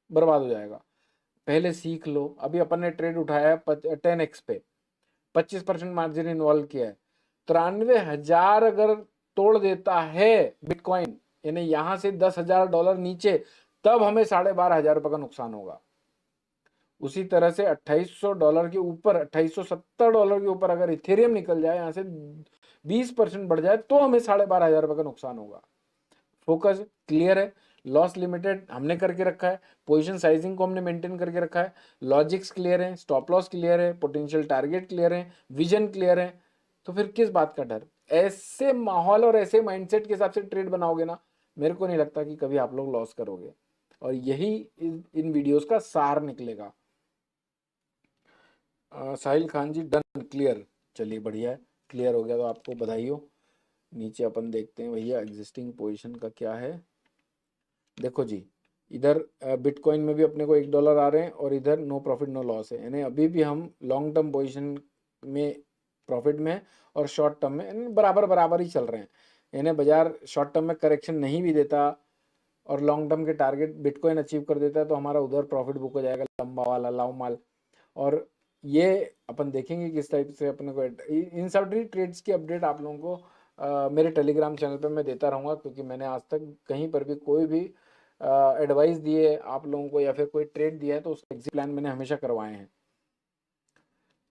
बर्बाद हो जाएगा। पहले सीख लो। अभी अपन ने ट्रेड उठाया है 10x पे, 25% मार्जिन इन्वॉल्व किया है। 93,000 अगर तोड़ देता है बिटकॉइन, यानी यहां से $10,000 नीचे, तब हमें $12,500 का नुकसान होगा। उसी तरह से $2,800 के ऊपर, $2,870 के ऊपर अगर इथेरियम निकल जाए, यहां से 20% बढ़ जाए, तो हमें $12,500 का नुकसान होगा। फोकस क्लियर है, लॉस लिमिटेड हमने करके रखा है, पोजीशन साइजिंग को हमने मेंटेन करके रखा है, लॉजिक्स क्लियर है, स्टॉप लॉस क्लियर है, पोटेंशियल टारगेट क्लियर है, विजन क्लियर है। तो फिर किस बात का डर? ऐसे माहौल और ऐसे माइंडसेट के हिसाब से ट्रेड बनाओगे ना, मेरे को नहीं लगता कि कभी आप लोग लॉस करोगे। और यही इन वीडियोस का सार निकलेगा। साहिल खान जी, डन, क्लियर। चलिए बढ़िया है, क्लियर हो गया तो आपको बधाई हो। नीचे अपन देखते हैं भैया एग्जिस्टिंग पोजीशन का क्या है। देखो जी, इधर बिटकॉइन में भी अपने को $1 आ रहे हैं, और इधर नो प्रॉफिट नो लॉस है, यानी अभी भी हम लॉन्ग टर्म पोजीशन में प्रॉफिट में है, और शॉर्ट टर्म में यानी बराबर बराबर ही चल रहे हैं। यानी बाजार शॉर्ट टर्म में करेक्शन नहीं भी देता और लॉन्ग टर्म के टारगेट बिटकॉइन अचीव कर देता है, तो हमारा उधर प्रॉफिट बुक हो जाएगा, लंबा वाला लाओ माल। और ये अपन देखेंगे किस टाइप से अपने को इन सब ट्रेड्स की अपडेट आप लोगों को मेरे टेलीग्राम चैनल पे मैं देता रहूँगा, क्योंकि मैंने आज तक कहीं पर भी कोई भी एडवाइस दिए आप लोगों को या फिर कोई ट्रेड दिया है तो उसका एग्जिट प्लान मैंने हमेशा करवाए हैं।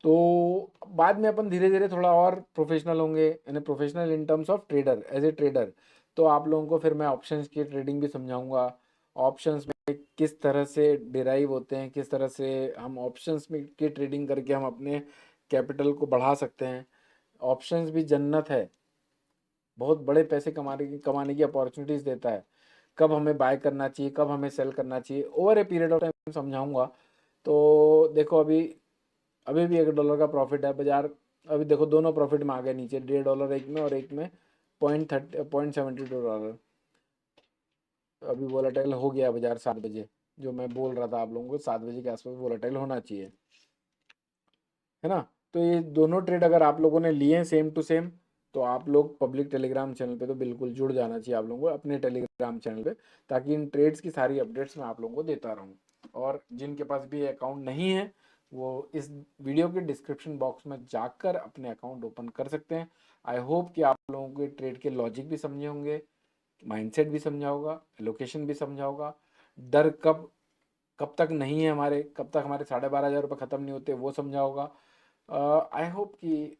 तो बाद में अपन धीरे धीरे थोड़ा और प्रोफेशनल होंगे, यानी professional in terms of trader, as a trader. तो आप लोगों को फिर मैं ऑप्शंस की ट्रेडिंग भी समझाऊंगा। ऑप्शंस में किस तरह से डिराइव होते हैं, किस तरह से हम ऑप्शंस में की ट्रेडिंग करके हम अपने कैपिटल को बढ़ा सकते हैं। ऑप्शंस भी जन्नत है, बहुत बड़े पैसे कमाने की अपॉर्चुनिटीज देता है। कब हमें बाय करना चाहिए, कब हमें सेल करना चाहिए, over a period of time समझाऊंगा। तो देखो अभी अभी भी $1 का प्रॉफिट है बाजार। अभी देखो दोनों प्रॉफिट में आ गए नीचे, $1.5 एक में और एक में $0.72। अभी वोलेटाइल हो गया बाजार 7 बजे, जो मैं बोल रहा था आप लोगों को 7 बजे के आसपास वोलेटाइल होना चाहिए, है ना। तो ये दोनों ट्रेड अगर आप लोगों ने लिए हैं सेम टू सेम, तो आप लोग पब्लिक टेलीग्राम चैनल पे तो बिल्कुल जुड़ जाना चाहिए आप लोगों को, अपने टेलीग्राम चैनल पे, ताकि इन ट्रेड्स की सारी अपडेट्स मैं आप लोगों को देता रहूँ। और जिनके पास भी अकाउंट नहीं है, वो इस वीडियो के डिस्क्रिप्शन बॉक्स में जाकर अपने अकाउंट ओपन कर सकते हैं। आई होप कि आप लोगों को ट्रेड के लॉजिक भी समझे होंगे, माइंडसेट भी समझा होगा, लोकेशन भी समझा होगा, डर कब कब तक नहीं है हमारे, कब तक हमारे 12,500 रुपये ख़त्म नहीं होते, वो समझा होगा। आई होप कि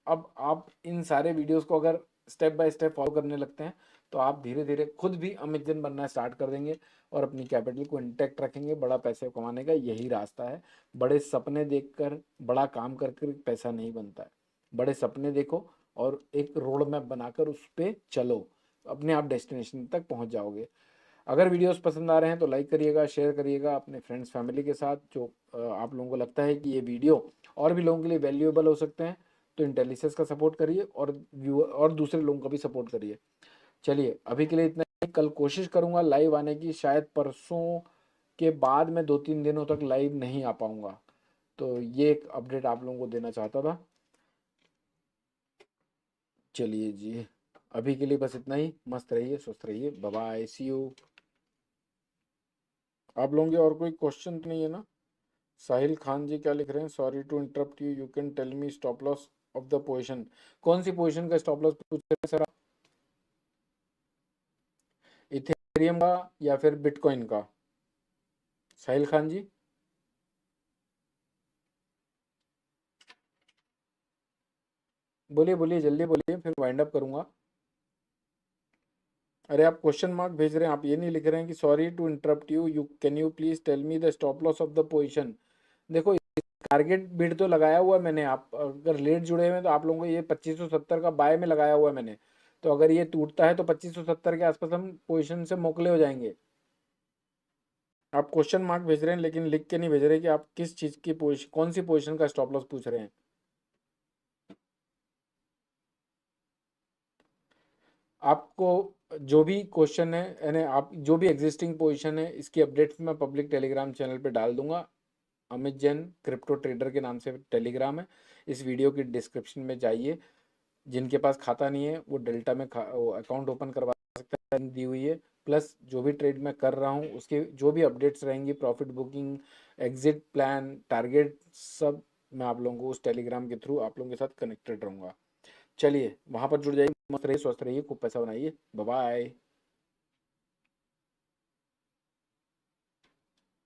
अब आप इन सारे वीडियोस को अगर स्टेप बाय स्टेप फॉलो करने लगते हैं तो आप धीरे धीरे खुद भी अमित जैन बनना स्टार्ट कर देंगे और अपनी कैपिटल को इंटैक्ट रखेंगे। बड़ा पैसे कमाने का यही रास्ता है। बड़े सपने देखकर, बड़ा काम करके पैसा नहीं बनता है। बड़े सपने देखो और एक रोड मैप बनाकर उस पर चलो, अपने आप डेस्टिनेशन तक पहुंच जाओगे। अगर वीडियोस पसंद आ रहे हैं तो लाइक करिएगा, शेयर करिएगा अपने फ्रेंड्स फैमिली के साथ। जो आप लोगों को लगता है कि ये वीडियो और भी लोगों के लिए वैल्यूएबल हो सकते हैं तो इंटेलिसेंस का सपोर्ट करिए और व्यूअर और दूसरे लोगों का भी सपोर्ट करिए। चलिए अभी के लिए इतना ही। कल कोशिश करूंगा लाइव आने की, शायद परसों के बाद मैं 2-3 दिनों तक लाइव नहीं आ पाऊंगा। तो ये एक अपडेट आप लोगों को देना चाहता था। चलिए जी, अभी के लिए बस इतना ही। मस्त रहिए, स्वस्थ रहिए, बाय बाय, सी यू। आप लोगों के और कोई क्वेश्चन तो नहीं है ना? साहिल खान जी क्या लिख रहे हैं? Sorry to interrupt you, you can tell me stop loss of the position. कौन सी पोजीशन का स्टॉप लॉस पूछ रहे हैं सर आप? इथेरियम का या फिर बिटकॉइन का? साहिल खान जी बोलिए बोलिए, जल्दी बोलिए, फिर वाइंड अप करूंगा। अरे आप क्वेश्चन मार्क भेज रहे हैं, आप ये नहीं लिख रहे हैं कि sorry to interrupt you, you can you please tell me the stop loss of the position. देखो, टारगेट बिड तो लगाया हुआ है मैंने। आप अगर लेट जुड़े हुए हैं तो आप लोगों को ये 2570 का बाय में लगाया हुआ है मैंने। तो अगर ये टूटता है तो 2570 के आसपास हम पोजीशन से मोकले हो जाएंगे। आप क्वेश्चन मार्क भेज रहे हैं लेकिन लिख के नहीं भेज रहे कि आप किस चीज़ की पोजीशन, कौन सी पोजीशन का स्टॉप लॉस पूछ रहे हैं। आपको जो भी क्वेश्चन है, यानी आप जो भी एग्जिस्टिंग पोजीशन है, इसकी अपडेट्स मैं पब्लिक टेलीग्राम चैनल पे डाल दूंगा। अमित जैन क्रिप्टो ट्रेडर के नाम से टेलीग्राम है। इस वीडियो की डिस्क्रिप्शन में जाइए। जिनके पास खाता नहीं है वो डेल्टा में अकाउंट ओपन करवा सकते हैं, दी हुई है। प्लस जो भी ट्रेड मैं कर रहा हूँ उसके जो भी अपडेट्स रहेंगी, profit booking, exit plan, target, सब मैं आप लोगों को उस टेलीग्राम के थ्रू आप लोगों के साथ कनेक्टेड रहूँगा। चलिए वहाँ पर जुड़ जाइए, मस्त रहिए, स्वस्थ रहिए, खूब पैसा बनाइए, बाय बाय।